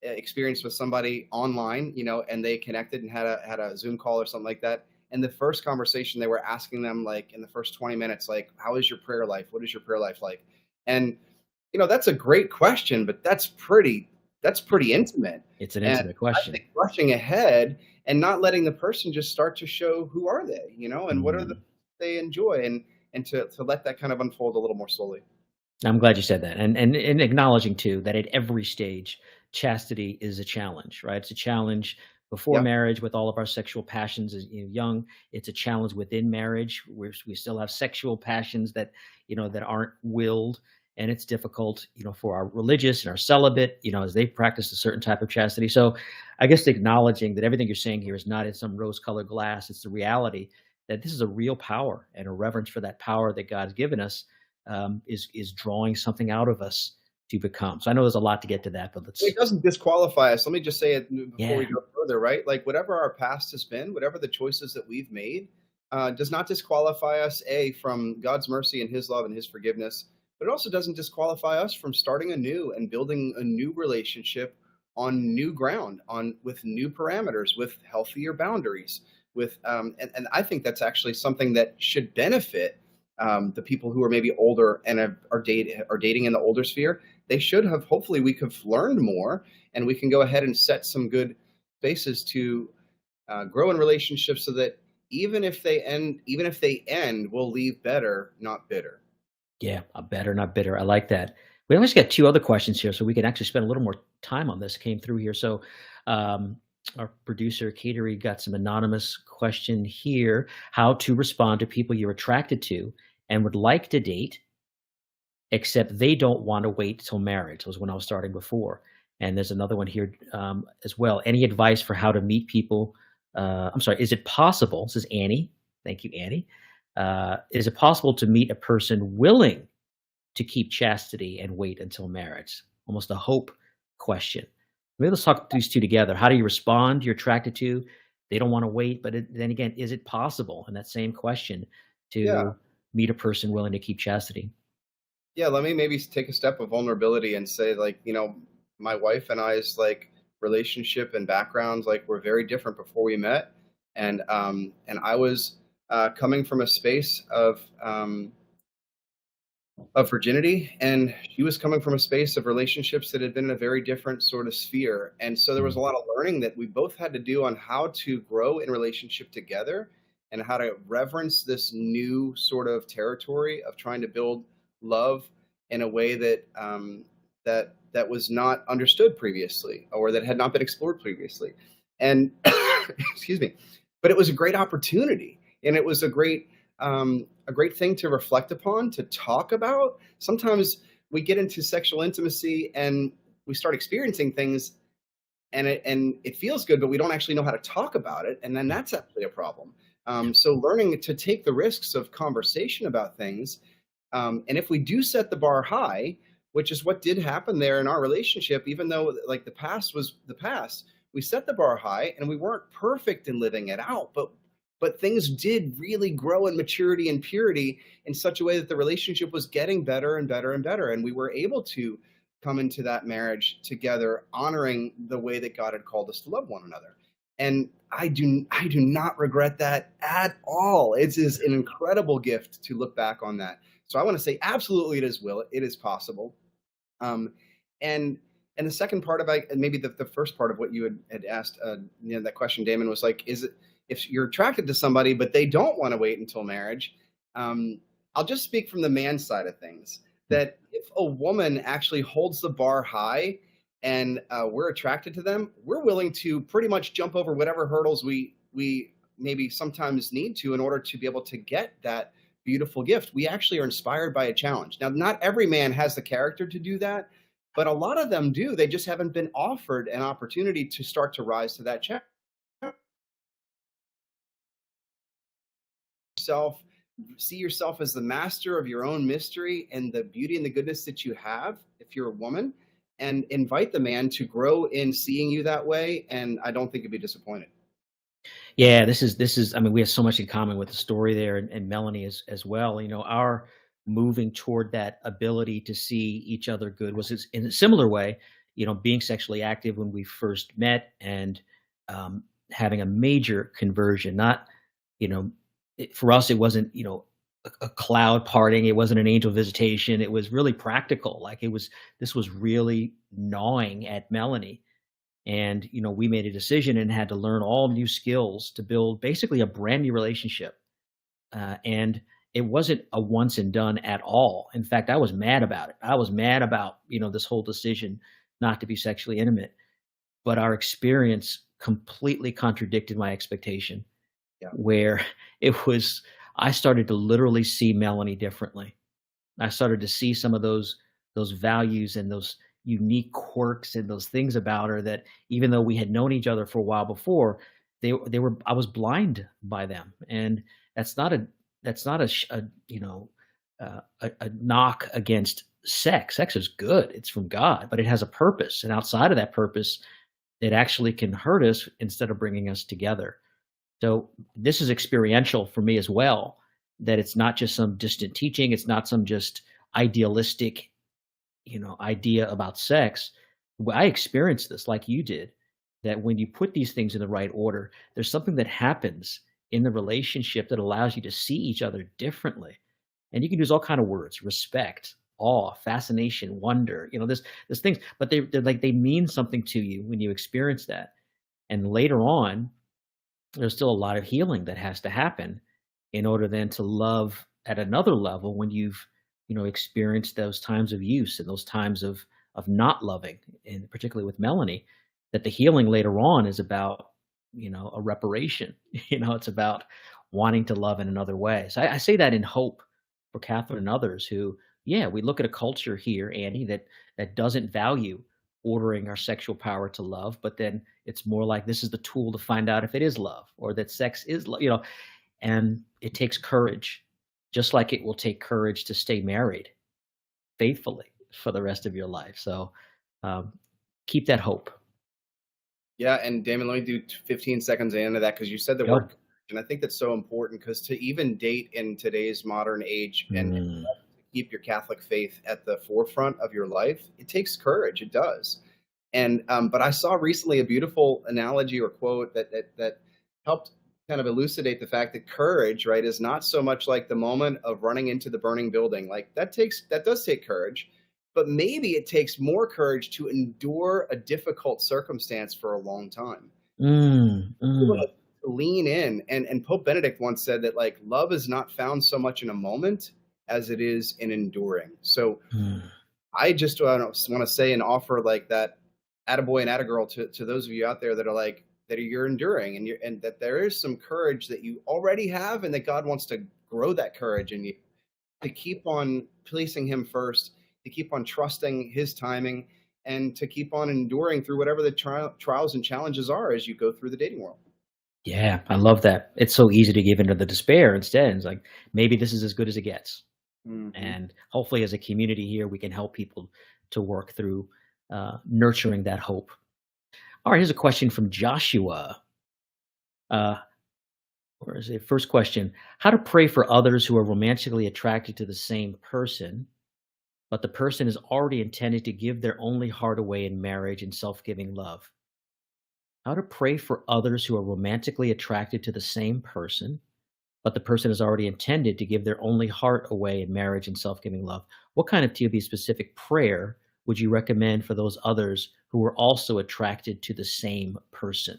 experience with somebody online, and they connected and had a Zoom call or something like that. And the first conversation they were asking them like in the first 20 minutes, like, how is your prayer life? What is your prayer life like? And that's a great question, but that's pretty intimate. It's an And intimate I question. think rushing ahead and not letting the person just start to show who are they, and what are the Mm. they enjoy, and to let that kind of unfold a little more slowly. I'm glad you said that, and acknowledging too that at every stage, chastity is a challenge, right? It's a challenge before Yep. marriage with all of our sexual passions as young. It's a challenge within marriage where we still have sexual passions that aren't willed, and it's difficult, for our religious and our celibate, as they practice a certain type of chastity. So, I guess acknowledging that everything you're saying here is not in some rose-colored glass. It's the reality that this is a real power, and a reverence for that power that God's given us is drawing something out of us to become. So I know there's a lot to get to that, but It let's. doesn't disqualify us. Let me just say it before we Yeah, go further, right? Like whatever our past has been, whatever the choices that we've made, does not disqualify us, from God's mercy and His love and His forgiveness, but it also doesn't disqualify us from starting anew and building a new relationship on new ground, on with new parameters, with healthier boundaries, and I think that's actually something that should benefit the people who are maybe older and are dating in the older sphere. They should have, hopefully we could have learned more, and we can go ahead and set some good bases to grow in relationships, so that even if they end, we'll leave better, not bitter. yeah, a better, not bitter. I like that. We always got two other questions here, so we can actually spend a little more time on this. Came through here, so um, our producer Kateri got some anonymous question here: how to respond to people you're attracted to and would like to date, except they don't want to wait till marriage. Was when I was starting before. And there's another one here as well. Any advice for how to meet people? I'm sorry. Is it possible? This is Annie. Thank you, Annie. Is it possible to meet a person willing to keep chastity and wait until marriage? Almost a hope question. Maybe let's talk these two together. How do you respond? You're attracted to. They don't want to wait, but then again, is it possible in that same question Yeah. to meet a person willing to keep chastity? Yeah, let me maybe take a step of vulnerability and say, like, my wife and I's like relationship and backgrounds, like, were very different before we met, and I was coming from a space of virginity, and she was coming from a space of relationships that had been in a very different sort of sphere, and so there was Mm, a lot of learning that we both had to do on how to grow in relationship together and how to reverence this new sort of territory of trying to build love in a way that was not understood previously or that had not been explored previously, and excuse me, but it was a great opportunity, and it was a great thing to reflect upon, to talk about. Sometimes we get into sexual intimacy and we start experiencing things, and it feels good, but we don't actually know how to talk about it, and then yeah, that's actually a problem. yeah. So learning to take the risks of conversation about things, and if we do set the bar high, which is what did happen there in our relationship, even though like the past was the past, we set the bar high and we weren't perfect in living it out, but things did really grow in maturity and purity in such a way that the relationship was getting better and better and better, and we were able to come into that marriage together honoring the way that God had called us to love one another. And I do not regret that at all. It is an incredible gift to look back on that. So I want to say absolutely it is possible. Um, and and the second part of maybe the first part of what you had asked, that question, Damon, was like, is it if you're attracted to somebody but they don't want to wait until marriage? Um, I'll just speak from the man side of things. Mm. That if a woman actually holds the bar high and we're attracted to them, we're willing to pretty much jump over whatever hurdles we maybe sometimes need to in order to be able to get that beautiful gift. We actually are inspired by a challenge. Now, not every man has the character to do that, but a lot of them do. They just haven't been offered an opportunity to start to rise to that challenge. Yourself, see yourself as the master of your own mystery and the beauty and the goodness that you have if you're a woman, and invite the man to grow in seeing you that way, and I don't think you'd be disappointed. Yeah, this is I mean, we have so much in common with the story there and Melanie as well. You know, our moving toward that ability to see each other good was in a similar way, being sexually active when we first met and having a major conversion. Not, for us, it wasn't, a cloud parting. It wasn't an angel visitation. It was really practical. This was really gnawing at Melanie, and we made a decision and had to learn all new skills to build basically a brand new relationship. And it wasn't a once and done at all. In fact, I was mad about it. I was mad about this whole decision not to be sexually intimate, but our experience completely contradicted my expectation, Yeah. where it was I started to literally see Melanie differently. I started to see some of those values and those unique quirks and those things about her that, even though we had known each other for a while before, they were I was blind by them. And that's not a that's not a a knock against sex. Sex is good. It's from God, but it has a purpose. And outside of that purpose, it actually can hurt us instead of bringing us together. So this is experiential for me as well, that it's not just some distant teaching. It's not some just idealistic, idea about sex. I experienced this like you did, that when you put these things in the right order, there's something that happens in the relationship that allows you to see each other differently. And you can use all kind of words: respect, awe, fascination, wonder. There's things, but they're like they mean something to you when you experience that. And later on, there's still a lot of healing that has to happen in order then to love at another level when you've experienced those times of use and those times of not loving, and particularly with Melanie, that the healing later on is about a reparation. It's about wanting to love in another way. So I say that in hope for Catherine and others who, yeah, we look at a culture here, Annie, that doesn't value ordering our sexual power to love, but then it's more like this is the tool to find out if it is love or that sex is love, and it takes courage just like it will take courage to stay married faithfully for the rest of your life. So um, keep that hope. Yeah, and Damon, let me do 15 seconds into that because you said the word Go. courage, and I think that's so important because to even date in today's modern age and Mm, keep your Catholic faith at the forefront of your life, it takes courage. It does. And but I saw recently a beautiful analogy or quote that helped kind of elucidate the fact that courage, right, is not so much like the moment of running into the burning building. Like that does take courage, but maybe it takes more courage to endure a difficult circumstance for a long time. mm, Able mm, to lean in, and Pope Benedict once said that like love is not found so much in a moment as it is in enduring. So mm. I just want to say and offer like that attaboy and attagirl to those of you out there that are like that you're enduring and you're and that there is some courage that you already have and that God wants to grow that courage in you to keep on placing him first, to keep on trusting his timing, and to keep on enduring through whatever the trials and challenges are as you go through the dating world. Yeah, I love that. It's so easy to give into the despair instead. It's like, maybe this is as good as it gets. Hmm. And hopefully, as a community here, we can help people to work through nurturing that hope. All right, here's a question from Joshua. Uh, where is it? First question: how to pray for others who are romantically attracted to the same person, but the person is already intended to give their only heart away in marriage and self-giving love. How to pray for others who are romantically attracted to the same person, but the person is already intended to give their only heart away in marriage and self-giving love. What kind of TOB specific prayer would you recommend for those others who are also attracted to the same person?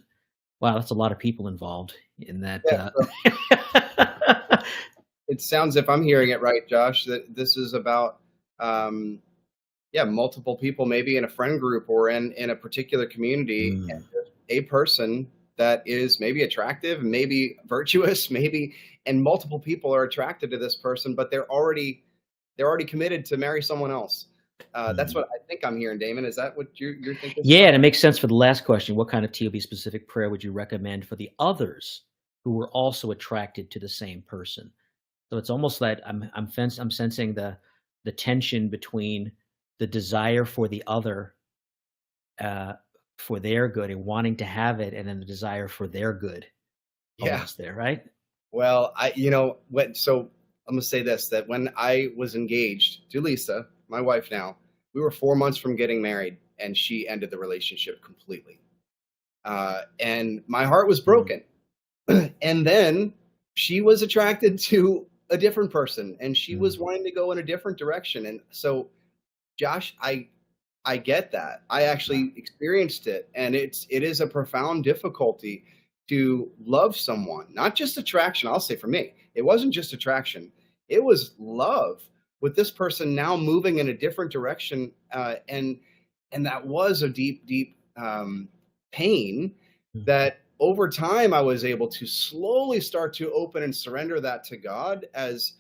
Wow, that's a lot of people involved in that. Yeah, so it sounds, if I'm hearing it right, Josh, that this is about um, yeah, multiple people maybe in a friend group or in a particular community, and Mm, there's a person that is maybe attractive, maybe virtuous, maybe, and multiple people are attracted to this person, but they're already committed to marry someone else. That's mm. what I think I'm hearing, Damon. Is that what you're thinking Yeah, about? and it makes sense for the last question. What kind of TOB specific prayer would you recommend for the others who were also attracted to the same person? So it's almost like I'm sensing the tension between the desire for the other, uh, for their good and wanting to have it, and then the desire for their good Yeah. almost there, right? Well, so I'm gonna say this, that when I was engaged to Lisa, my wife now, we were 4 months from getting married, and she ended the relationship completely. And my heart was Mm, broken. And then she was attracted to a different person, and she was mm, wanting to go in a different direction. And so, Josh, I get that. I yeah, actually experienced it, and it is a profound difficulty to love someone, not just attraction. I'll say for me, it wasn't just attraction; it was love with this person now moving in a different direction, and that was a deep, deep pain. mm, That over time, I was able to slowly start to open and surrender that to God as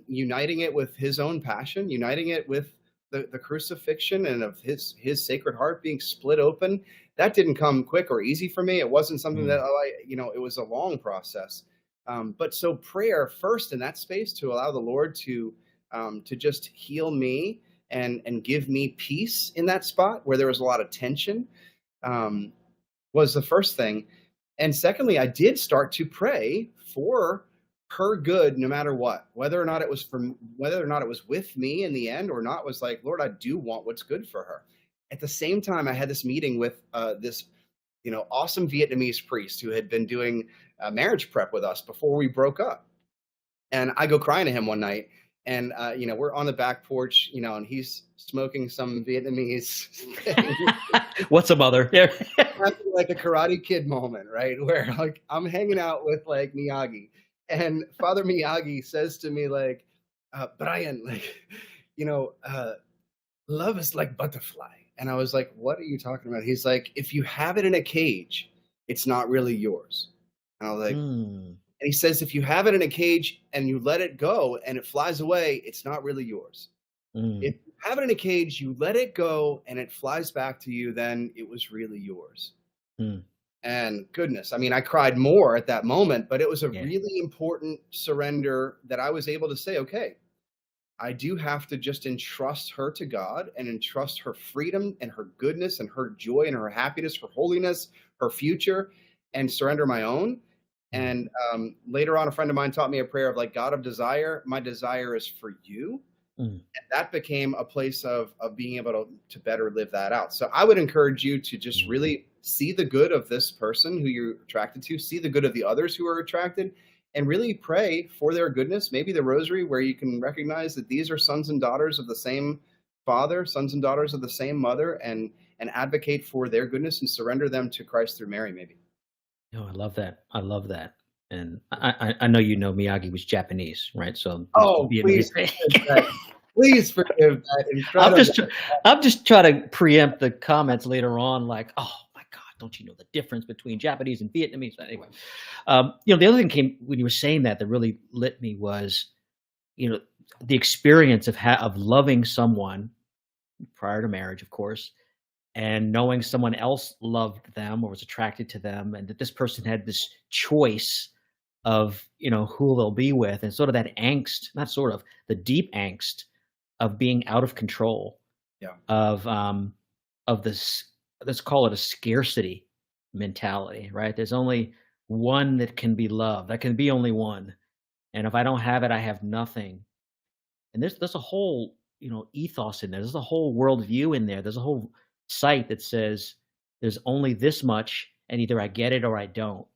uniting it with His own passion, uniting it with the crucifixion and of his sacred heart being split open. That didn't come quick or easy for me. It wasn't something that mm. it was a long process. But so prayer first in that space to allow the Lord to just heal me and give me peace in that spot where there was a lot of tension, um, was the first thing. And secondly, I did start to pray for her good no matter what, whether or not it was with me in the end or not, was like, Lord, I do want what's good for her. At the same time, I had this meeting with this awesome Vietnamese priest who had been doing marriage prep with us before we broke up. And I go crying to him one night, and we're on the back porch, and he's smoking some Vietnamese thing. What's a mother? Yeah. Having like a Karate Kid moment, right? Where like I'm hanging out with like Miyagi, and Father Miyagi says to me like, Brian, like, you know, uh, love is like butterfly. And I was like, what are you talking about? He's like, if you have it in a cage, it's not really yours. And I was like, Mm, and he says, if you have it in a cage and you let it go and it flies away, it's not really yours. mm, If you have it in a cage, you let it go and it flies back to you, then it was really yours. mm. And goodness, I mean, I cried more at that moment, but it was a Yeah. really important surrender that I was able to say, okay, I do have to just entrust her to God and entrust her freedom and her goodness and her joy and her happiness, her holiness, her future, and surrender my own. Mm, And later on, a friend of mine taught me a prayer of like, God of desire, my desire is for you. mm, And that became a place of being able to better live that out. So I would encourage you to just mm. really see the good of this person who you're attracted to, see the good of the others who are attracted, and really pray for their goodness. Maybe the rosary, where you can recognize that these are sons and daughters of the same father, sons and daughters of the same mother, and advocate for their goodness and surrender them to Christ through Mary, maybe. Oh, I love that. I love that. And I know you know Miyagi was Japanese, right? So there's the Oh, Vietnamese please thing. forgive that. Please forgive that I'm incredible. just tr I'm just trying to preempt the comments later on, like, "Oh my god, don't you know the difference between Japanese and Vietnamese?" But anyway, the other thing came when you were saying that really lit me was, you know, the experience of loving someone prior to marriage, of course, and knowing someone else loved them or was attracted to them, and that this person had this choice of, who they'll be with, and sort of that angst, not sort of, the deep angst of being out of control, Yeah. of this, let's call it a scarcity mentality, right? There's only one that can be loved. There can be only one. And if I don't have it, I have nothing. And there's a whole, ethos in there. There's a whole worldview in there. There's a whole site that says there's only this much, and either I get it or I don't.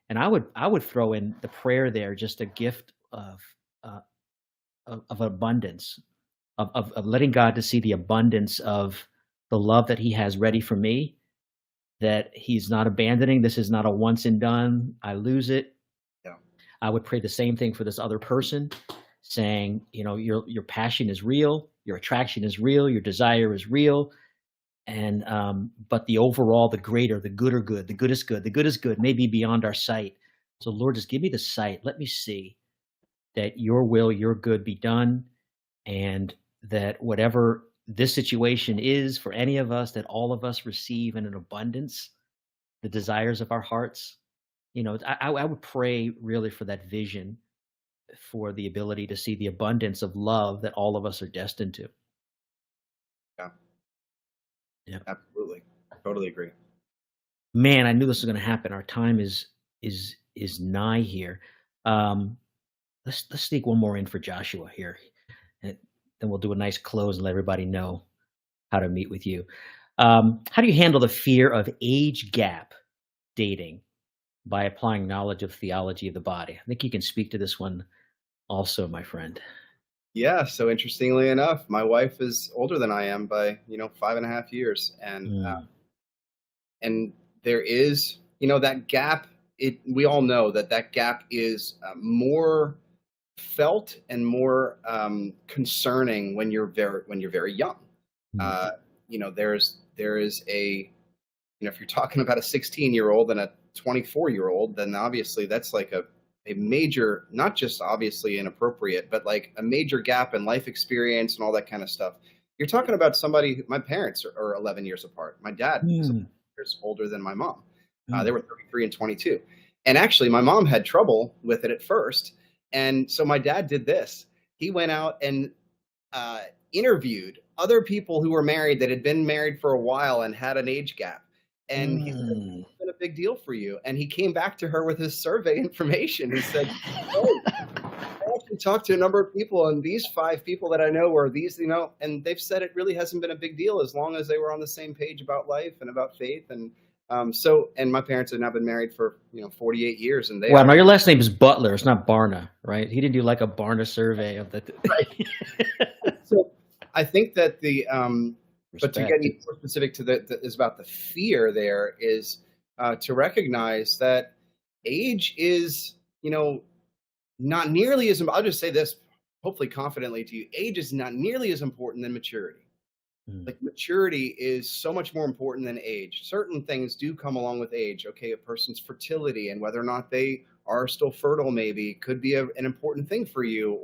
And I would throw in the prayer there, just a gift uh, of abundance, of letting God to see the abundance of the love that He has ready for me, that He's not abandoning. This is not a once and done. I lose it. Yeah. I would pray the same thing for this other person, saying, your passion is real, your attraction is real, your desire is real, and but the overall, the greater, the good are good, the good is good, the good is good, may be beyond our sight. So Lord, just give me the sight. Let me see that your will, your good be done, and that whatever this situation is for any of us, that all of us receive in an abundance the desires of our hearts. I would pray really for that vision, for the ability to see the abundance of love that all of us are destined to. Yeah. Yeah. Absolutely. Totally agree. Man, I knew this was gonna happen. Our time is nigh here. Let's sneak one more in for Joshua here, and then we'll do a nice close and let everybody know how to meet with you. How do you handle the fear of age gap dating by applying knowledge of theology of the body? I think you can speak to this one also, my friend. Yeah. So interestingly enough, my wife is older than I am by 5.5 years, Mm, and there is that gap. We all know that gap is more felt and more concerning when you're very young. mm, Uh, there is a if you're talking about a 16-year-old and a 24-year-old, then obviously that's like a major, not just obviously inappropriate, but like a major gap in life experience and all that kind of stuff. You're talking about somebody. My parents are 11 years apart. My dad is mm, years older than my mom. They mm. were 33 and 22. And actually, my mom had trouble with it at first. And so my dad did this. He went out and uh, interviewed other people who were married that had been married for a while and had an age gap. And he said, Mm. "It's been a big deal for you." And he came back to her with his survey information. He said, "Oh, I actually talked to a number of people, and these 5 people that I know were these, and they've said it really hasn't been a big deal as long as they were on the same page about life and about faith." And and my parents have now been married for 48 years, and they Well, now are your last name is Butler. It's not Barna, right? He didn't do like a Barna survey of the right. So I think that but to get respect. even more specific to is about the fear there is to recognize that age is, not nearly as, I'll just say this, hopefully confidently to you, age is not nearly as important than maturity. Mm, Like maturity is so much more important than age. Certain things do come along with age. Okay, a person's fertility and whether or not they are still fertile maybe could be an important thing for you.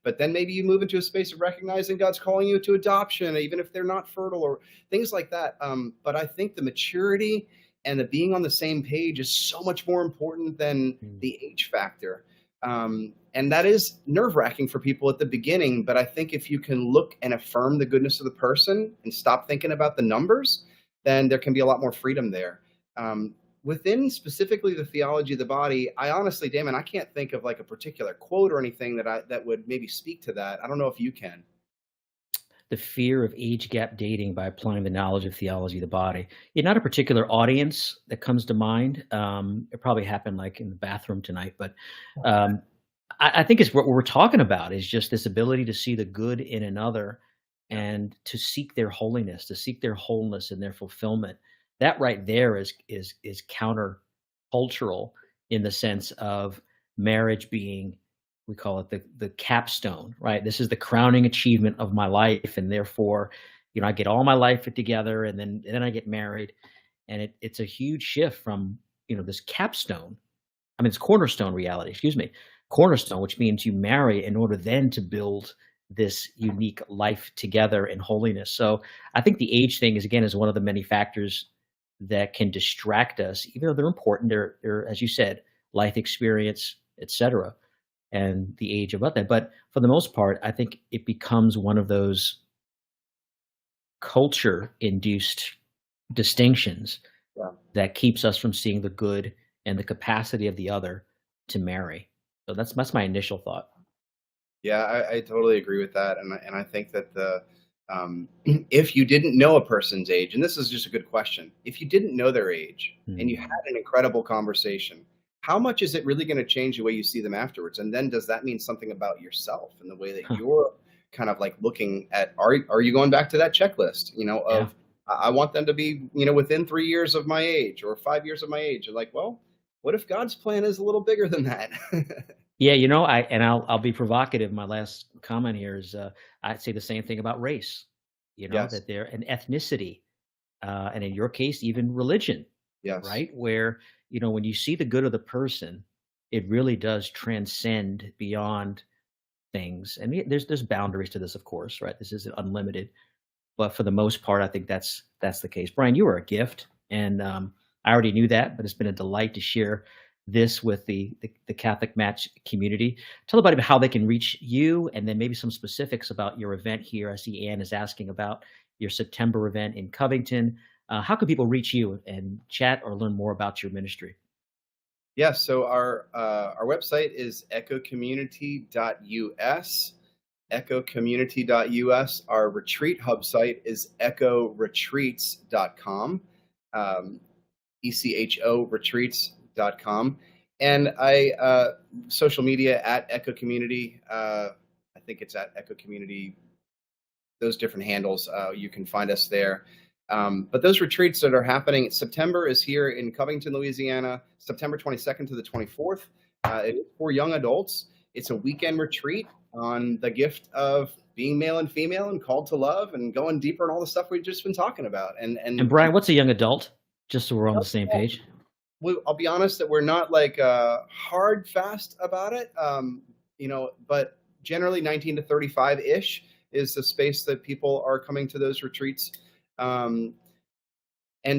But then maybe you move into a space of recognizing God's calling you to adoption, even if they're not fertile or things like that. But I think the maturity and the being on the same page is so much more important than Mm. the age factor. And that is nerve wracking for people at the beginning. But I think if you can look and affirm the goodness of the person and stop thinking about the numbers, then there can be a lot more freedom there. Within specifically the theology of the body, I honestly, Damon, I can't think of like a particular quote or anything that would maybe speak to that. I don't know if you can. The fear of age gap dating by applying the knowledge of theology of the body. Yeah, not a particular audience that comes to mind. It probably happened like in the bathroom tonight, but um, I think it's what we're talking about is just this ability to see the good in another Yeah. and to seek their holiness, to seek their wholeness and their fulfillment. That right there is counter cultural in the sense of marriage being, we call it the capstone, right? This is the crowning achievement of my life, and therefore, I get all my life together, and then I get married, and it's a huge shift from this capstone. I mean, it's cornerstone reality. Excuse me, cornerstone, which means you marry in order then to build this unique life together in holiness. So I think the age thing is one of the many factors that can distract us, even though they're important. They're as you said, life experience, etc and the age about that. But for the most part, I think it becomes one of those culture induced distinctions Yeah. that keeps us from seeing the good and the capacity of the other to marry. So that's my initial thought. Yeah, I totally agree with that, and I think that if you didn't know a person's age, and this is just a good question, if you didn't know their age and you Mm. had an incredible conversation, how much is it really going to change the way you see them afterwards? And then does that mean something about yourself and the way that Huh. you're kind of like looking at? Are you going back to that checklist? Yeah. Of I want them to be within 3 years of my age or 5 years of my age. And like, well, what if God's plan is a little bigger than that? Yeah, I'll be provocative. My last comment here is I'd say the same thing about race. Yes, That they're an ethnicity, and in your case, even religion, yes, right? Where when you see the good of the person, it really does transcend beyond things. And there's boundaries to this, of course, right? This isn't unlimited, but for the most part, I think that's the case. Brian, you are a gift, and I already knew that, but it's been a delight to share this with the Catholic Match community. Tell everybody about how they can reach you, and then maybe some specifics about your event here. I see Ann is asking about your September event in Covington. How can people reach you and chat or learn more about your ministry? yeah. So our website is echocommunity.us. Echocommunity.us. Our retreat hub site is echoretreats.com. ECHO retreats.com. And social media at Echo Community. I think it's at Echo Community, those different handles. You can find us there. But those retreats that are happening, September is here in Covington, Louisiana, September 22nd to the 24th. It is for young adults. It's a weekend retreat on the gift of being male and female and called to love and going deeper in all the stuff we've just been talking about. And Brian, what's a young adult? Just so we're on the same page. I'll be honest that we're not like hard fast about it, but generally 19 to 35 ish is the space that people are coming to those retreats. And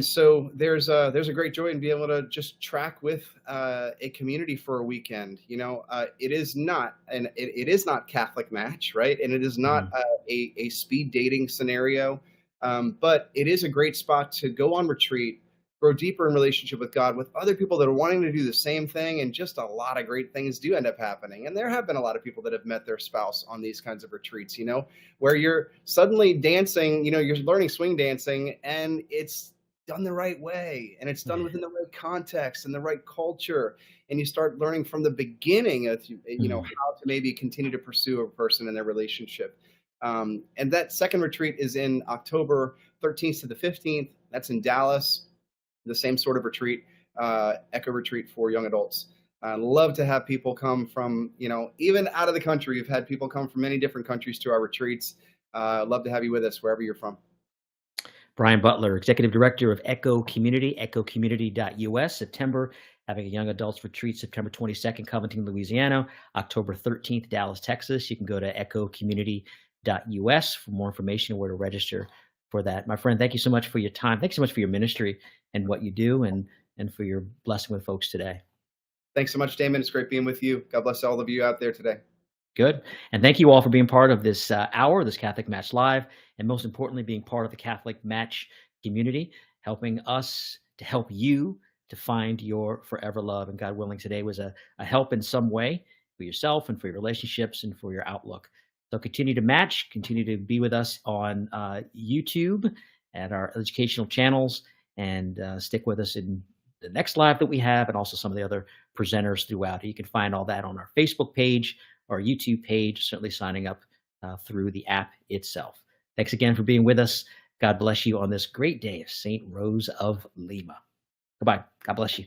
so there's a great joy in being able to just track with a community for a weekend. It is not it is not Catholic Match, right? And it is not Mhm. a speed dating scenario, but it is a great spot to go on retreat, grow deeper in relationship with God, with other people that are wanting to do the same thing, and just a lot of great things do end up happening. And there have been a lot of people that have met their spouse on these kinds of retreats, where you're suddenly dancing, you're learning swing dancing, and it's done the right way, and it's done Yeah. within the right context and the right culture, and you start learning from the beginning of Mhm. how to maybe continue to pursue a person in their relationship. And that second retreat is in October 13th to the 15th. That's in Dallas. The same sort of retreat, Echo Retreat for young adults. I love to have people come from, even out of the country. We've had people come from many different countries to our retreats. Love to have you with us wherever you're from. Brian Butler, Executive Director of Echo Community, echocommunity.us. September, having a young adults retreat, September 22nd, Covington, Louisiana, October 13th, Dallas, Texas. You can go to echocommunity.us for more information, where to register. for that. My friend, thank you so much for your time. Thanks so much for your ministry and what you do, and for your blessing with folks today. Thanks so much, Damon. It's great being with you. God bless all of you out there today. Good. And thank you all for being part of this hour, this Catholic Match Live, and most importantly, being part of the Catholic Match community, helping us to help you to find your forever love. And God willing, today was a help in some way for yourself and for your relationships and for your outlook. So continue to match, continue to be with us on YouTube at our educational channels, and stick with us in the next live that we have, and also some of the other presenters throughout. You can find all that on our Facebook page, our YouTube page, certainly signing up through the app itself. Thanks again for being with us. God bless you on this great day of St. Rose of Lima. Goodbye. God bless you.